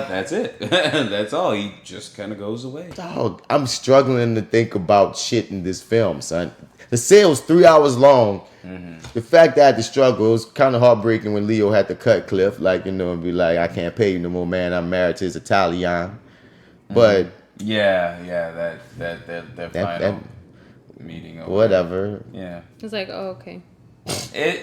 That's it. That's all. He just kind of goes away. Dog, I'm struggling to think about shit in this film, son. The sale's 3 hours long. Mm-hmm. The fact that I had to struggle, it was kind of heartbreaking when Leo had to cut Cliff, like, and be like, I can't pay you no more, man. I'm married to his Italian. But yeah, that final meeting. Over whatever. Yeah. It's like, oh, okay. Yeah.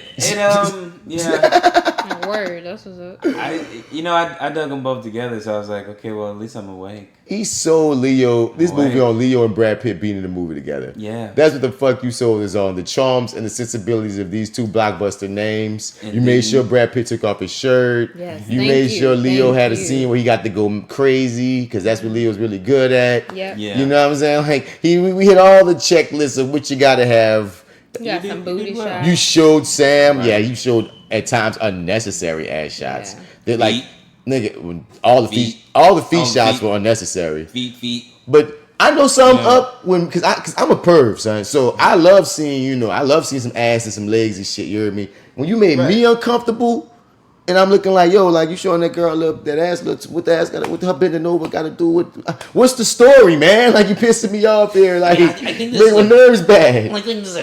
Word, that's what's up. I dug them both together, so I was like, okay, well, at least I'm awake. He sold Leo, this movie on Leo and Brad Pitt being in the movie together. Yeah. That's what the fuck you sold is on. The charms and the sensibilities of these two blockbuster names. And you made sure Brad Pitt took off his shirt. Yes, You thank made you, sure Leo thank had a you. scene where he got to go crazy, because that's what Leo's really good at. Yep. Yeah. You know what I'm saying? Like, we hit all the checklists of what you gotta have. You got some booty well. shots. You showed Sam, Right. yeah, you showed at times unnecessary ass shots. Yeah. They're like, Feet. nigga, when all the feet shots Feet. were unnecessary. Feet. But I know something up when, cause I'm a perv, son. So I love seeing, some ass and some legs and shit. You heard me? When you made me uncomfortable, and I'm looking like, yo, like you showing that girl that ass looks, what the ass got, what her bending over got to do with? What's the story, man? Like you pissing me off here, like I think this making my nerves bad. I think this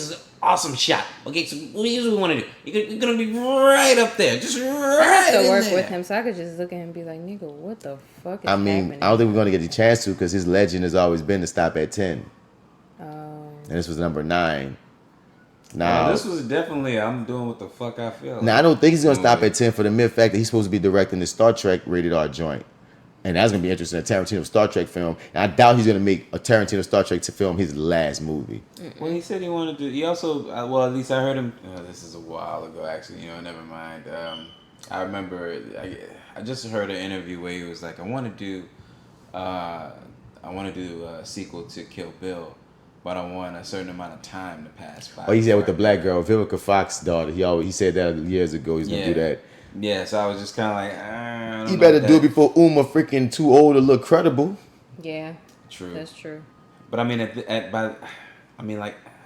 is an awesome shot. Okay, so what do we want to do? You're gonna be right up there, just I right have to in work there. with him, so I could just look at him and be like, nigga, what the fuck is I mean, happening? I don't think we're gonna get the chance to, because his legend has always been to stop at 10, Oh. and this was number 9. Now, This was definitely I'm doing what the fuck I feel. now I don't think he's gonna stop Movie. at 10 for the mere fact that he's supposed to be directing the Star Trek rated R joint. And that's gonna be interesting, a Tarantino Star Trek film. And I doubt he's gonna make a Tarantino Star Trek to film his last movie. Well, he said he wanted to. He also, well, at least I heard him. This is a while ago, actually. Never mind. I remember. I just heard an interview where he was like, I want to do a sequel to Kill Bill, but I want a certain amount of time to pass by. Oh, he said with the black girl, Vivica Fox's daughter. He said that years ago. He's gonna do that. Yeah, so I was just kind of like, I don't He know better about do it that. before Uma freaking too old to look credible. Yeah. True. That's true. But I mean, I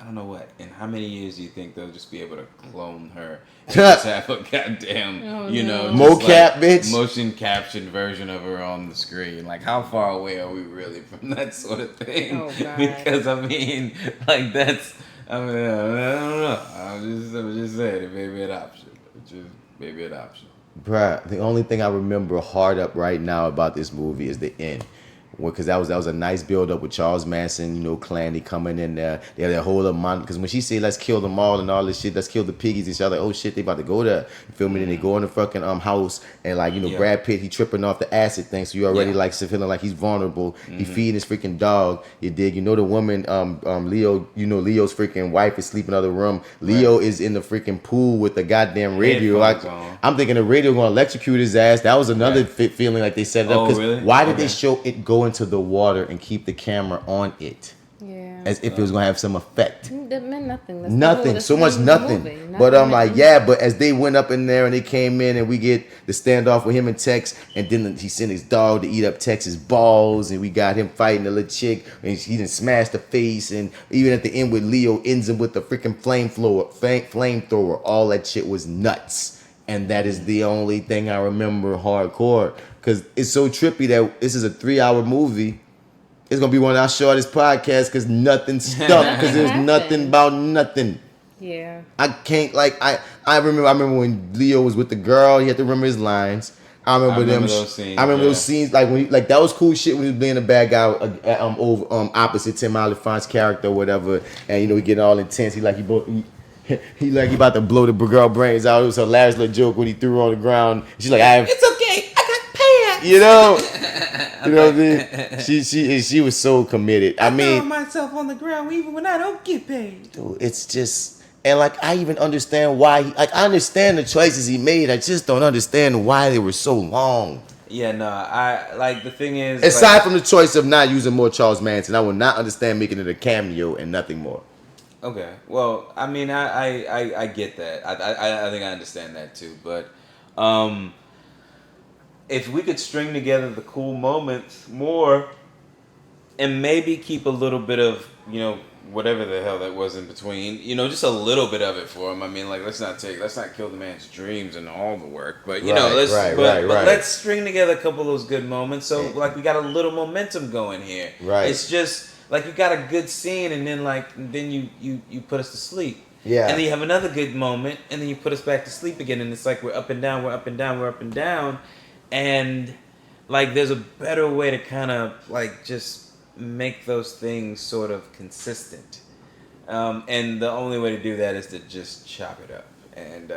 don't know what. In how many years do you think they'll just be able to clone her and just have a goddamn, Oh, just mocap, bitch. motion captured version of her on the screen? Like, how far away are we really from that sort of thing? Oh, God. Because I mean, like that's I mean, I don't know. I'm just saying it may be an option. Bruh, the only thing I remember hard up right now about this movie is the end. Because that was a nice build up with Charles Manson, Clanny coming in there. They had that whole amount. Because when she said let's kill them all and all this shit, let's kill the piggies and shit, I was like, oh shit, they about to go there. You feel me? Then they go in the fucking house and Brad Pitt, he tripping off the acid thing, so you already feeling like he's vulnerable. He feeding his freaking dog. You dig? The woman, Leo, Leo's freaking wife is sleeping in the other room. Leo is in the freaking pool with the goddamn radio. I'm thinking the radio gonna electrocute his ass. That was another feeling like they set it up. Really? Why did they show it go into the water and keep the camera on it? Yeah. As if it was gonna have some effect. That meant nothing. That's Nothing. So much nothing. But I'm like, but as they went up in there and they came in and we get the standoff with him and Tex, and then he sent his dog to eat up Tex's balls, and we got him fighting the little chick, and he didn't smash the face, and even at the end with Leo ends him with the freaking flamethrower. All that shit was nuts. And that is the only thing I remember hardcore. Because it's so trippy that this is a 3-hour movie. It's going to be one of our shortest podcasts because nothing stuck. Because there's nothing about nothing. Yeah. I can't, I remember when Leo was with the girl. He had to remember his lines. I remember those scenes. I remember those scenes. That was cool shit when he was playing the bad guy opposite Tim Oliphant's character or whatever. And, he getting all intense. He about to blow the girl brains out. It was a hilarious little joke when he threw her on the ground. She's like, it's okay. I got pants. You know what I mean? She was so committed. I throw myself on the ground even when I don't get paid. Dude, it's just, and I even understand why. I understand the choices he made. I just don't understand why they were so long. Yeah, no, the thing is, aside from the choice of not using more Charles Manson, I will not understand making it a cameo and nothing more. Okay, well, I mean, I get that. I think I understand that too. But if we could string together the cool moments more, and maybe keep a little bit of whatever the hell that was in between, just a little bit of it for him. I mean, let's not kill the man's dreams and all the work, but let's string together a couple of those good moments. So we got a little momentum going here. Right. It's just. You got a good scene, and then you put us to sleep. Yeah. And then you have another good moment, and then you put us back to sleep again, and it's we're up and down, we're up and down, we're up and down, and there's a better way to kind of just make those things sort of consistent. And the only way to do that is to just chop it up, and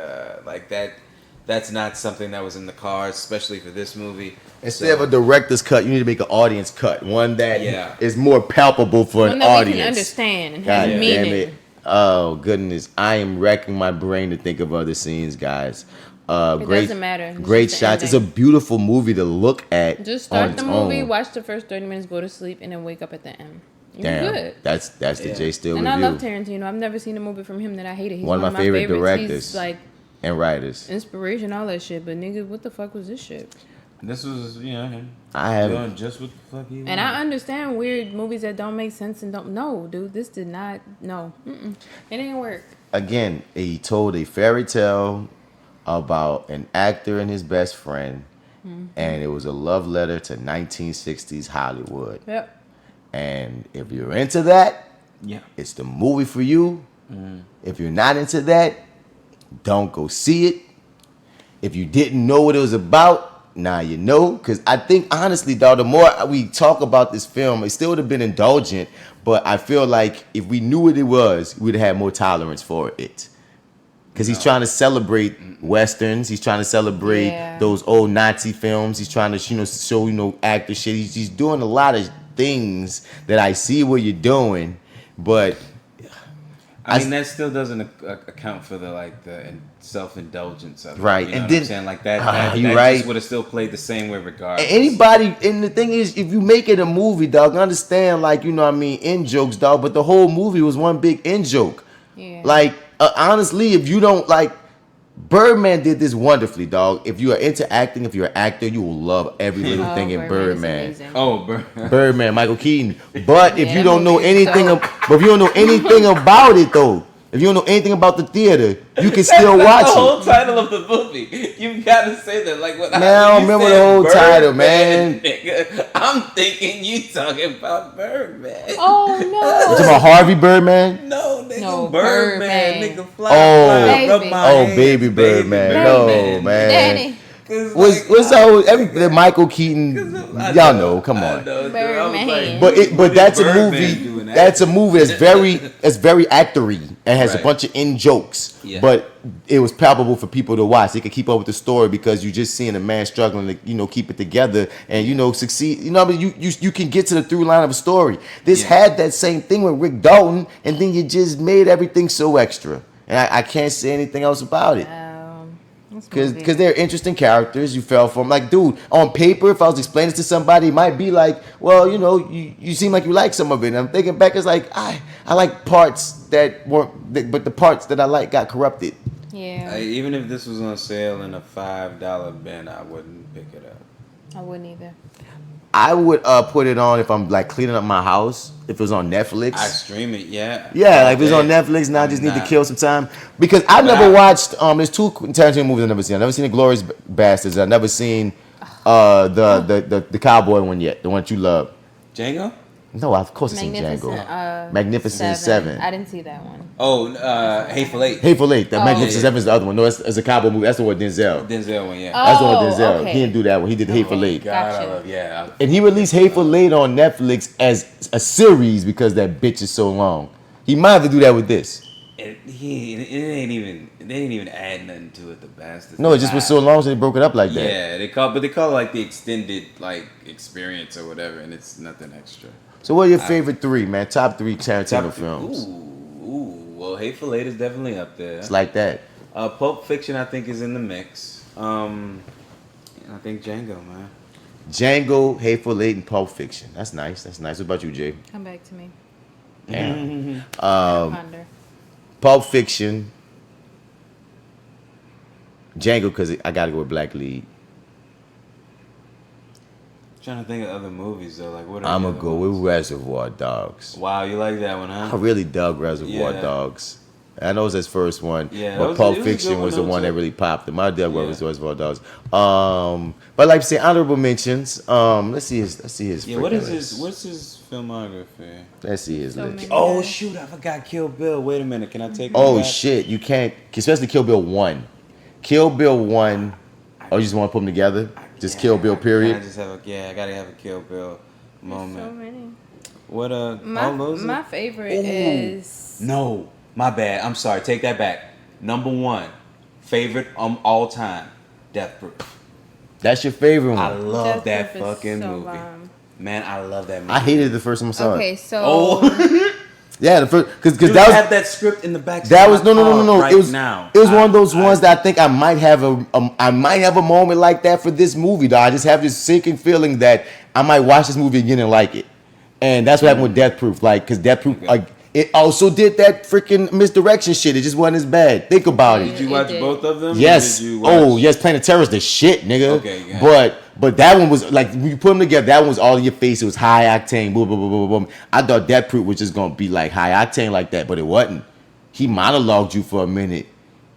that's not something that was in the cards, especially for this movie. Instead of a director's cut, you need to make an audience cut. One that is more palpable for an audience. We can understand and God have damn meaning. it. Oh, goodness. I am racking my brain to think of other scenes, guys. It doesn't matter. It's Great just the shots. It's ending. a beautiful movie to look at. Just start the movie, own. watch the first 30 minutes, go to sleep, and then wake up at the end. Damn, good. that's the J.Steel and review. I love Tarantino. I've never seen a movie from him that I hated. He's one of my favorite directors. He's and writers. Inspiration, all that shit. But nigga, what the fuck was this shit? This was, him doing just what the fuck he wanted. And I understand weird movies that don't make sense and don't. No, dude, this did not. No, it didn't work. Again, he told a fairy tale about an actor and his best friend, and it was a love letter to 1960s Hollywood. Yep. And if you're into that, it's the movie for you. If you're not into that, don't go see it. If you didn't know what it was about, now you know. Because I think, honestly, dog, the more we talk about this film, it still would have been indulgent. But I feel like if we knew what it was, we'd have had more tolerance for it. Because he's trying to celebrate Westerns. He's trying to celebrate those old Nazi films. He's trying to, show, actor shit. He's doing a lot of things that I see what you're doing. But I mean, that still doesn't account for the self-indulgence of it. Right. You know and what then, I'm saying? That just would have still played the same way regardless. Anybody, and the thing is, if you make it a movie, dog, understand, in jokes, dog, but the whole movie was one big in joke. Yeah. Honestly, if you don't Birdman did this wonderfully, dog. If you are into acting, if you're an actor, you will love every little thing in Birdman. Birdman, Michael Keaton. But if you don't know anything, but if you don't know anything about it, though, If you don't know anything about the theater, you can still watch That's the whole it. title of the movie. You gotta say that. Like what? Man, I don't remember the whole title, man. Nigga, I'm thinking you talking about Birdman. Oh You no. talking about Harvey Birdman? No, nigga, No, Birdman. Birdman. Nigga, fly, Oh. rub my Oh, hands, Baby Birdman. No, man. Danny. What's the Michael Keaton? Y'all know, come on. Birdman. But that's a movie. That's a movie that's very actory and has a Right. bunch of in jokes. Yeah. But it was palpable for people to watch. They could keep up with the story because you're just seeing a man struggling to keep it together and succeed. I mean, you can get to the through line of a story. This had that same thing with Rick Dalton, and then you just made everything so extra. And I can't say anything else about it. Because they're interesting characters. You fell for them. Like, dude, on paper, if I was explaining this to somebody, it might be like, well, you seem like you like some of it. And I'm thinking back, it's like, I like parts that weren't, but the parts that I like got corrupted. Yeah. Even if this was on sale in a $5 bin, I wouldn't pick it up. I wouldn't either. I would put it on if I'm like cleaning up my house. If it was on Netflix. I stream it, yeah. Yeah, like if it's on Netflix and I just need to kill some time. Because I never watched, there's two Tarantino movies I've never seen. I've never seen The Glorious Bastards. I've never seen the cowboy one yet, the one that you love. Django? No, of course I've seen Django. Magnificent Seven. I didn't see that one. Oh, Hateful Eight. Hateful Eight. The Magnificent Seven is the other one. No, it's a cowboy movie. That's the one with Denzel. Denzel one, yeah. That's the one with Denzel. Okay. He didn't do that one. He did Hateful Eight. God, yeah. And he released Hateful Eight on Netflix as a series because that bitch is so long. He might have to do that with this. It ain't even. They didn't even add nothing to it. The bastards. No, it just was so long, so they broke it up like that. Yeah, they call it like the extended experience or whatever, and it's nothing extra. So what are your favorite three, man? Top three Tarantino films. Well, Hateful Eight is definitely up there. It's like that. Pulp Fiction, I think, is in the mix. And I think Django, man. Django, Hateful Eight, and Pulp Fiction. That's nice. What about you, Jay? Come back to me. Yeah. Ponder. Pulp Fiction, Django, because I gotta go with Black Lead. Trying to think of other movies though, like what? I'm gonna go with Reservoir Dogs. Wow, you like that one, huh? I really dug Reservoir Dogs. I know it's his first one, Yeah, but Pulp Fiction was the one that really popped him. I dug Reservoir Dogs. But like I say, honorable mentions. Let's see his. Yeah, what's his filmography? Let's see his list. Oh shoot, I forgot Kill Bill. Wait a minute, can I take? Oh shit, you can't, especially Kill Bill 1. Kill Bill 1. Oh, you just want to put them together? Just Kill Bill, period. I gotta have a Kill Bill moment. So many. What My favorite is. No, my bad. I'm sorry. Take that back. Number one, favorite all time, Death Proof. That's your favorite one. I love Death that Proof is fucking so movie. bomb. Man, I love that movie. I hated it the first time I saw it. Okay, so. Oh, Yeah, the first because dude, that I was have that script in the back. that was no. Right it was now. It was one of those ones that I think I might have a moment like that for this movie. Though I just have this sinking feeling that I might watch this movie again and like it, and that's what happened with Death Proof. Like, because Death Proof, like, it also did that freaking misdirection shit. It just wasn't as bad. Think about it. Did you watch both of them? Yes. Or did you watch... Oh, yes. Planet Terror is the shit, nigga. Okay. Yeah. But that one was like, when you put them together, that one was all in your face. It was high octane. Boom, boom, boom, boom, boom. I thought Death Proof was just gonna be like high octane like that, but it wasn't. He monologued you for a minute.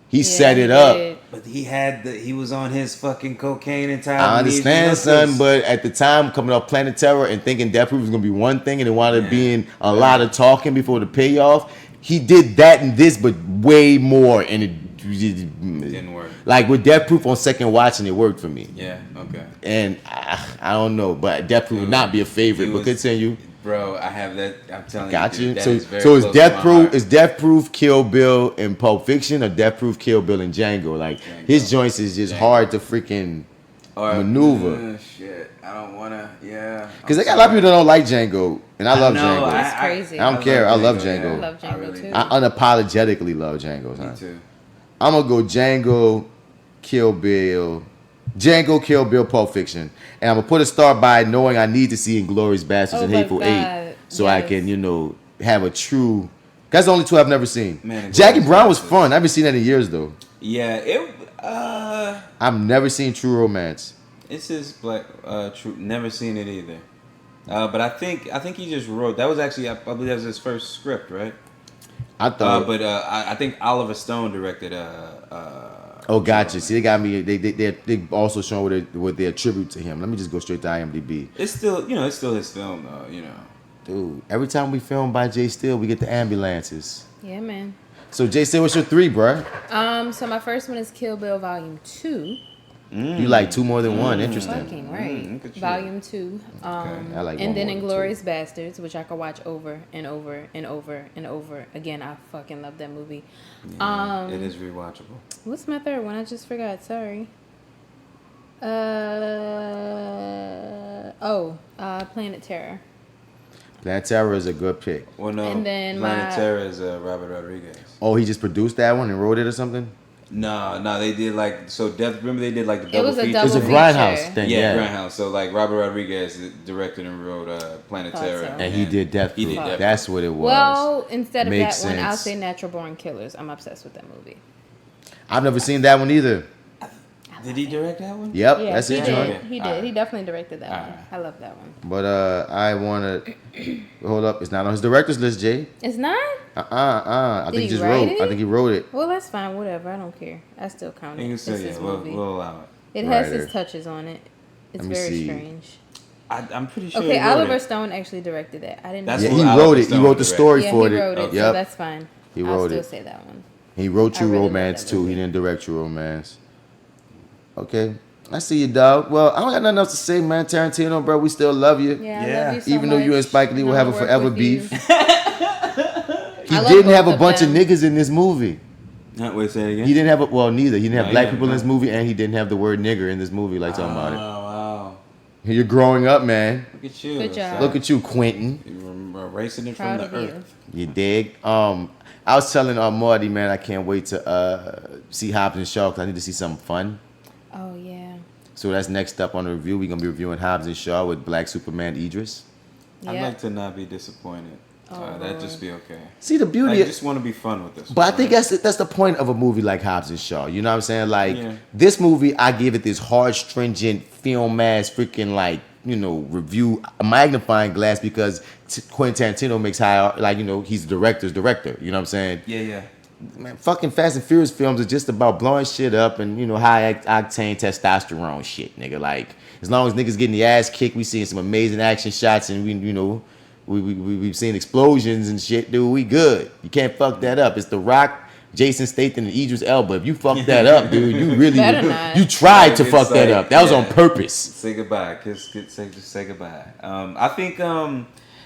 He set it up. But he was on his fucking cocaine and time. I understand, son, but at the time, coming off Planet Terror and thinking Death Proof was gonna be one thing, and it wound up being a lot of talking before the payoff. He did that and this, but way more, and it didn't work. Like with Death Proof on second watching, it worked for me. Yeah, okay. And I don't know, but Death Proof would not be a favorite. But continue, bro. I have that. I'm telling got you. you. Dude, So is Death Proof? Is Death Proof Kill Bill and Pulp Fiction, or Death Proof Kill Bill and Django? Like his joints is just hard to freaking maneuver. Shit, I don't wanna. Yeah. Because they got a lot of people that don't like Django, and I love Django. It's crazy. I don't care. I love Django. I love Django too. I unapologetically love Django. Me too. I'm gonna go Django, Kill Bill, Pulp Fiction, and I'm gonna put a star by knowing I need to see Inglourious Bastards and Hateful Eight, so I can have a true. That's the only two I've never seen. Man, Jackie Brown was fun. I haven't seen that in years though. Yeah, I've never seen True Romance. It's his true. Never seen it either. But I think he just wrote. That was actually, I believe that was his first script, right? I thought, but I think Oliver Stone directed. Oh, gotcha. See, they got me. They also showing what they attribute to him. Let me just go straight to IMDb. It's still, it's still his film though. Dude, every time we film by J.Steel, we get the ambulances. Yeah, man. So J.Steel, what's your 3, bruh? So my first one is Kill Bill Volume 2. You like 2 more than 1. Interesting. Fucking right. Volume 2. I like and one then more than Inglourious Bastards, which I could watch over and over and over and over again. I fucking love that movie. Yeah, it is rewatchable. What's my third one? I just forgot. Sorry. Planet Terror. Planet Terror is a good pick. Well, no, And then Planet Terror is Robert Rodriguez. Oh, he just produced that one and wrote it or something? No, they did remember they did like the It double was a feature? double It's a feature. Grindhouse thing, Yeah, yeah. Grindhouse. So like Robert Rodriguez directed and wrote Planet Thought Terror. so. And he did Death He Proof. did Death That's what it was. Well, instead of Makes that one, I'll sense. say Natural Born Killers. I'm obsessed with that movie. I've never seen that one either. Did he direct that one? Yep, Yeah, that's he it, did. John. He did. Alright. He definitely directed that one. Alright. I love that one. But I want to hold up. It's not on his director's list, Jay. It's not? I Did think he he just write wrote. it? I think he wrote it. Well, that's fine. Whatever. I don't care. I still count it. You can It's say his yeah. movie. We'll allow it. It has Writer. his touches on it. It's Let me very see. strange. I'm pretty sure. Okay, he wrote Oliver it. Stone actually directed that. I didn't know. That's Yeah, who he Oliver wrote it. He Stone wrote the directed. story Yeah, for he it. wrote it, so Yep. that's fine. He I'll wrote still it. say that one. He wrote I True really love Romance that too. movie. He didn't direct True Romance. Okay. I see you, dog. Well, I don't got nothing else to say, man. Tarantino, bro, we still love you. Yeah, I Yeah. love you so Even though you much. and Spike Lee will I have a wanna work forever with you. beef. He I love didn't have a both of bunch of them. niggas in this movie. Wait, say it again. He didn't have neither. He didn't have No, black he people in this didn't. movie, and he didn't have the word nigger in this movie, like talking about it. Wow. You're growing up, man. Look at you. Good job. Look at you, Quentin. You're erasing it Proud from the of you. earth. You dig? I was telling Marty, man, I can't wait to see Hobbs and Shaw because I need to see something fun. Oh, yeah. So that's next up on the review. We're gonna be reviewing Hobbs and Shaw with Black Superman Idris. I'd Yeah. like to not be disappointed. That'd just be okay. See the beauty. I of, just want to be fun with this. but I one, think right? that's the point of a movie like Hobbs and Shaw. You know what I'm saying? Like Yeah. this movie, I give it this hard, stringent, film ass, freaking like review a magnifying glass because Quentin Tarantino makes high he's the director's director. You know what I'm saying? Yeah. Man, fucking Fast and Furious films are just about blowing shit up and high octane testosterone shit, nigga. Like as long as niggas getting the ass kicked, we seeing some amazing action shots and we've seen explosions and shit, dude. We good. You can't fuck that up. It's The Rock, Jason Statham, and Idris Elba. If you fuck that up, dude, you really Better not. you tried to It's fuck that like, up. That was on yeah. purpose. Say goodbye. Just say goodbye. I think.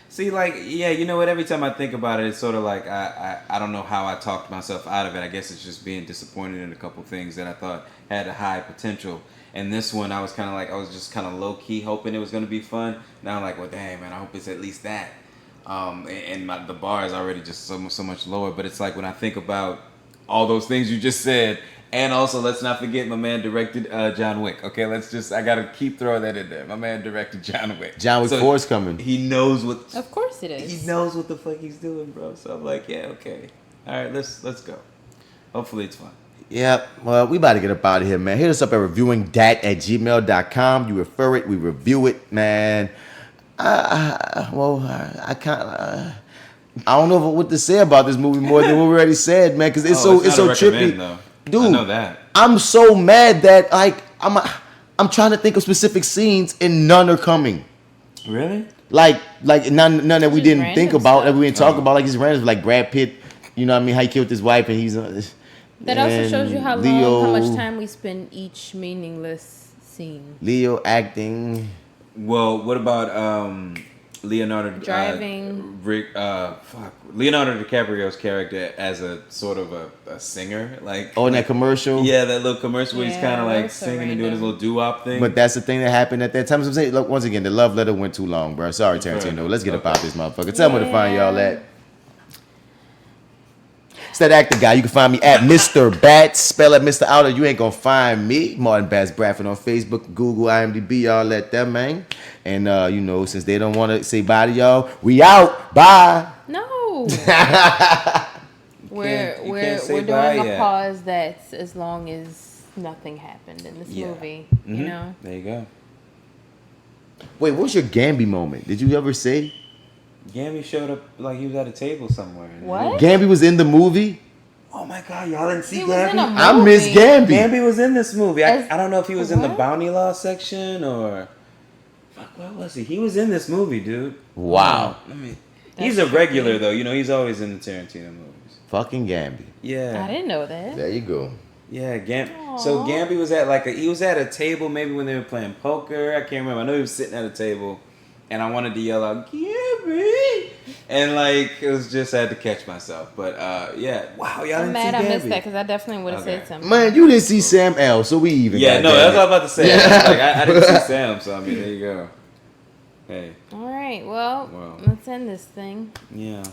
See, like, yeah, you know what? Every time I think about it, it's sort of like I don't know how I talked myself out of it. I guess it's just being disappointed in a couple things that I thought had a high potential. And this one, I was just kind of low key hoping it was gonna be fun. Now I'm like, well, dang man, I hope it's at least that. The bar is already just so much lower. But it's like when I think about all those things you just said, and also let's not forget my man directed John Wick. Okay, I gotta keep throwing that in there. My man directed John Wick. John Wick 4 is coming. He knows what. Of course it is. He knows what the fuck he's doing, bro. So I'm like, yeah, okay, all right, let's go. Hopefully it's fun. Yep. Well, we about to get up out of here, man. Hit us up at reviewingdat@gmail.com. You refer it, we review it, man. I don't know what to say about this movie more than what we already said, man, because it's so trippy. Though. Dude, I know that. I'm so mad that I'm trying to think of specific scenes and none are coming. Really? Like none that we Just didn't random think about, stuff. that we didn't talk about, like these random, like Brad Pitt. You know what I mean? How he killed his wife and he's That also shows you how Leo, how much time we spend each meaningless scene. Leo acting. Well, what about Leonardo Driving. Leonardo DiCaprio's character as a sort of a singer, like In that commercial. yeah, that little commercial where he's Yeah, kind of that like was so singing and doing his random. little doo-wop thing. But that's the thing that happened at that time. So I'm saying, look, once again, the love letter went too long, bro. Sorry, Tarantino. Right. Let's get up Okay. out this motherfucker. Tell me where to find y'all Yeah. at. It's that actor guy. You can find me at Mr. Bats. Spell at Mr. Outer. You ain't gonna find me. Martin Bats Bradford on Facebook, Google, IMDb. Y'all let them, man. And since they don't want to say bye to y'all, we out. Bye. No. You we're can't say doing bye a yet. pause that's as long as nothing happened in this movie. You know? There you go. Wait, what was your Gamby moment? Did you ever say? Gamby showed up like he was at a table somewhere. What? Gamby was in the movie. Oh my God, y'all didn't see He was in Gamby? a movie. I miss Gamby. Gamby was in this movie. As- I don't know if he was in the what? bounty law section or... Fuck, where was he? He was in this movie, dude. Wow. He's a regular, though. You know, he's always in the Tarantino movies. Fucking Gamby. Yeah. I didn't know that. There you go. Yeah, So Gamby was at he was at a table maybe when they were playing poker. I can't remember. I know he was sitting at a table, and I wanted to yell out Gamby, and like it was just I had to catch myself. But yeah, wow, y'all I'm didn't mad see I Gamby. missed that because I definitely would have Okay. said something. Man, you didn't see Sam L, so we even. Yeah, no, that's what I was about to say. Yeah. Like, I didn't see Sam, so I mean, there you go. Hey, All right, well, Wow. let's end this thing. yeah.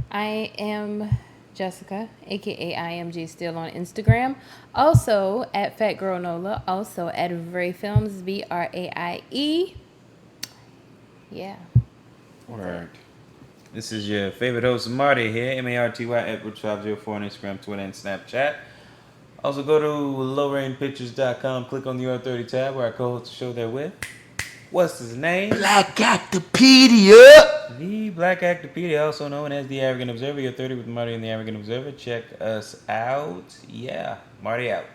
I am Jessica, aka I am J.Steel on Instagram. Also at Fat Girl Nola. Also at Vray Films, VRAIE. Yeah. Word. This is your favorite host, Marty here, MartyEdwards 504 on Instagram, Twitter, and Snapchat. Also go to lowrainpictures.com, click on the Your30 tab where I co-host the show there with. What's his name? Black Actopedia. The Black Actopedia, also known as the Arrogant Observer. Your 30 with Marty and the Arrogant Observer. Check us out. Yeah, Marty out.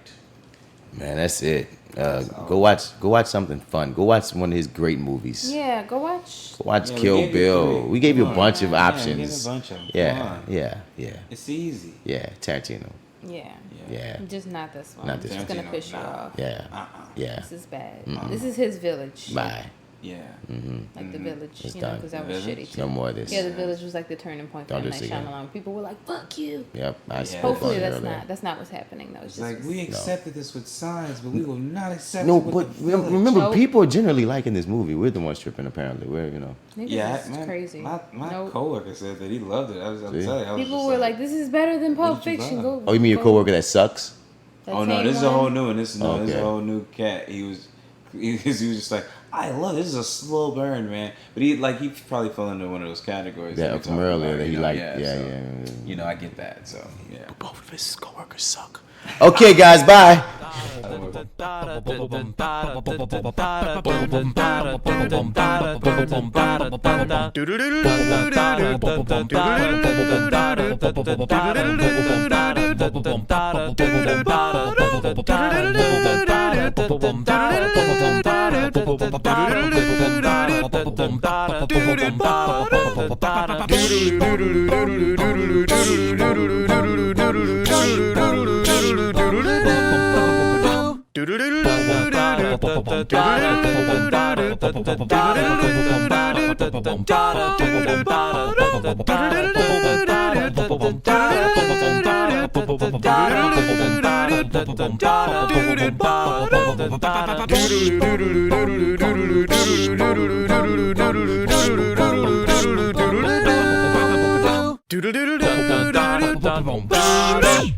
Man, that's it. Go watch something fun. Go watch one of his great movies. Yeah, go watch. Go watch Yeah, we Kill gave you Bill. three. We gave you a Come bunch of on. Yeah, we options. gave a bunch of them. Come Yeah, on. yeah. It's easy. Yeah, Tarantino. Yeah. Yeah, Just not this one. Not this It's gonna Tarantino, piss you nah. off. yeah, yeah. This is bad. This is his village. Bye. Yeah. Like the village, It's you know, done. because that was Village? shitty too. No more of this. Yeah, the village was like the turning point for Don't M. do Night this again. Shyamalan. People were like, "Fuck you." Yep. I spoke Hopefully on it that's earlier. not what's happening though. It's It's just like, we accepted this with science, but we will not accept No, it with but the village. remember, Nope. people are generally liking this movie. We're the ones tripping, apparently. We're, niggas Yeah, is man, crazy. My Nope. coworker said that he loved it. I'm See? telling you, I was People just were like, "This is better than Pulp What did you Fiction." love? Go. Oh, you mean your go- coworker that sucks? that "Oh no, same this is a one? whole new one. This is Okay. a whole new cat." He was just like, "I love this. Is a slow burn, man." But he probably fell into one of those categories. Yeah, we from talked earlier about, that you he know, liked. so, Yeah. You know, I get that. So yeah. Both of his coworkers suck. Okay, guys, bye. Do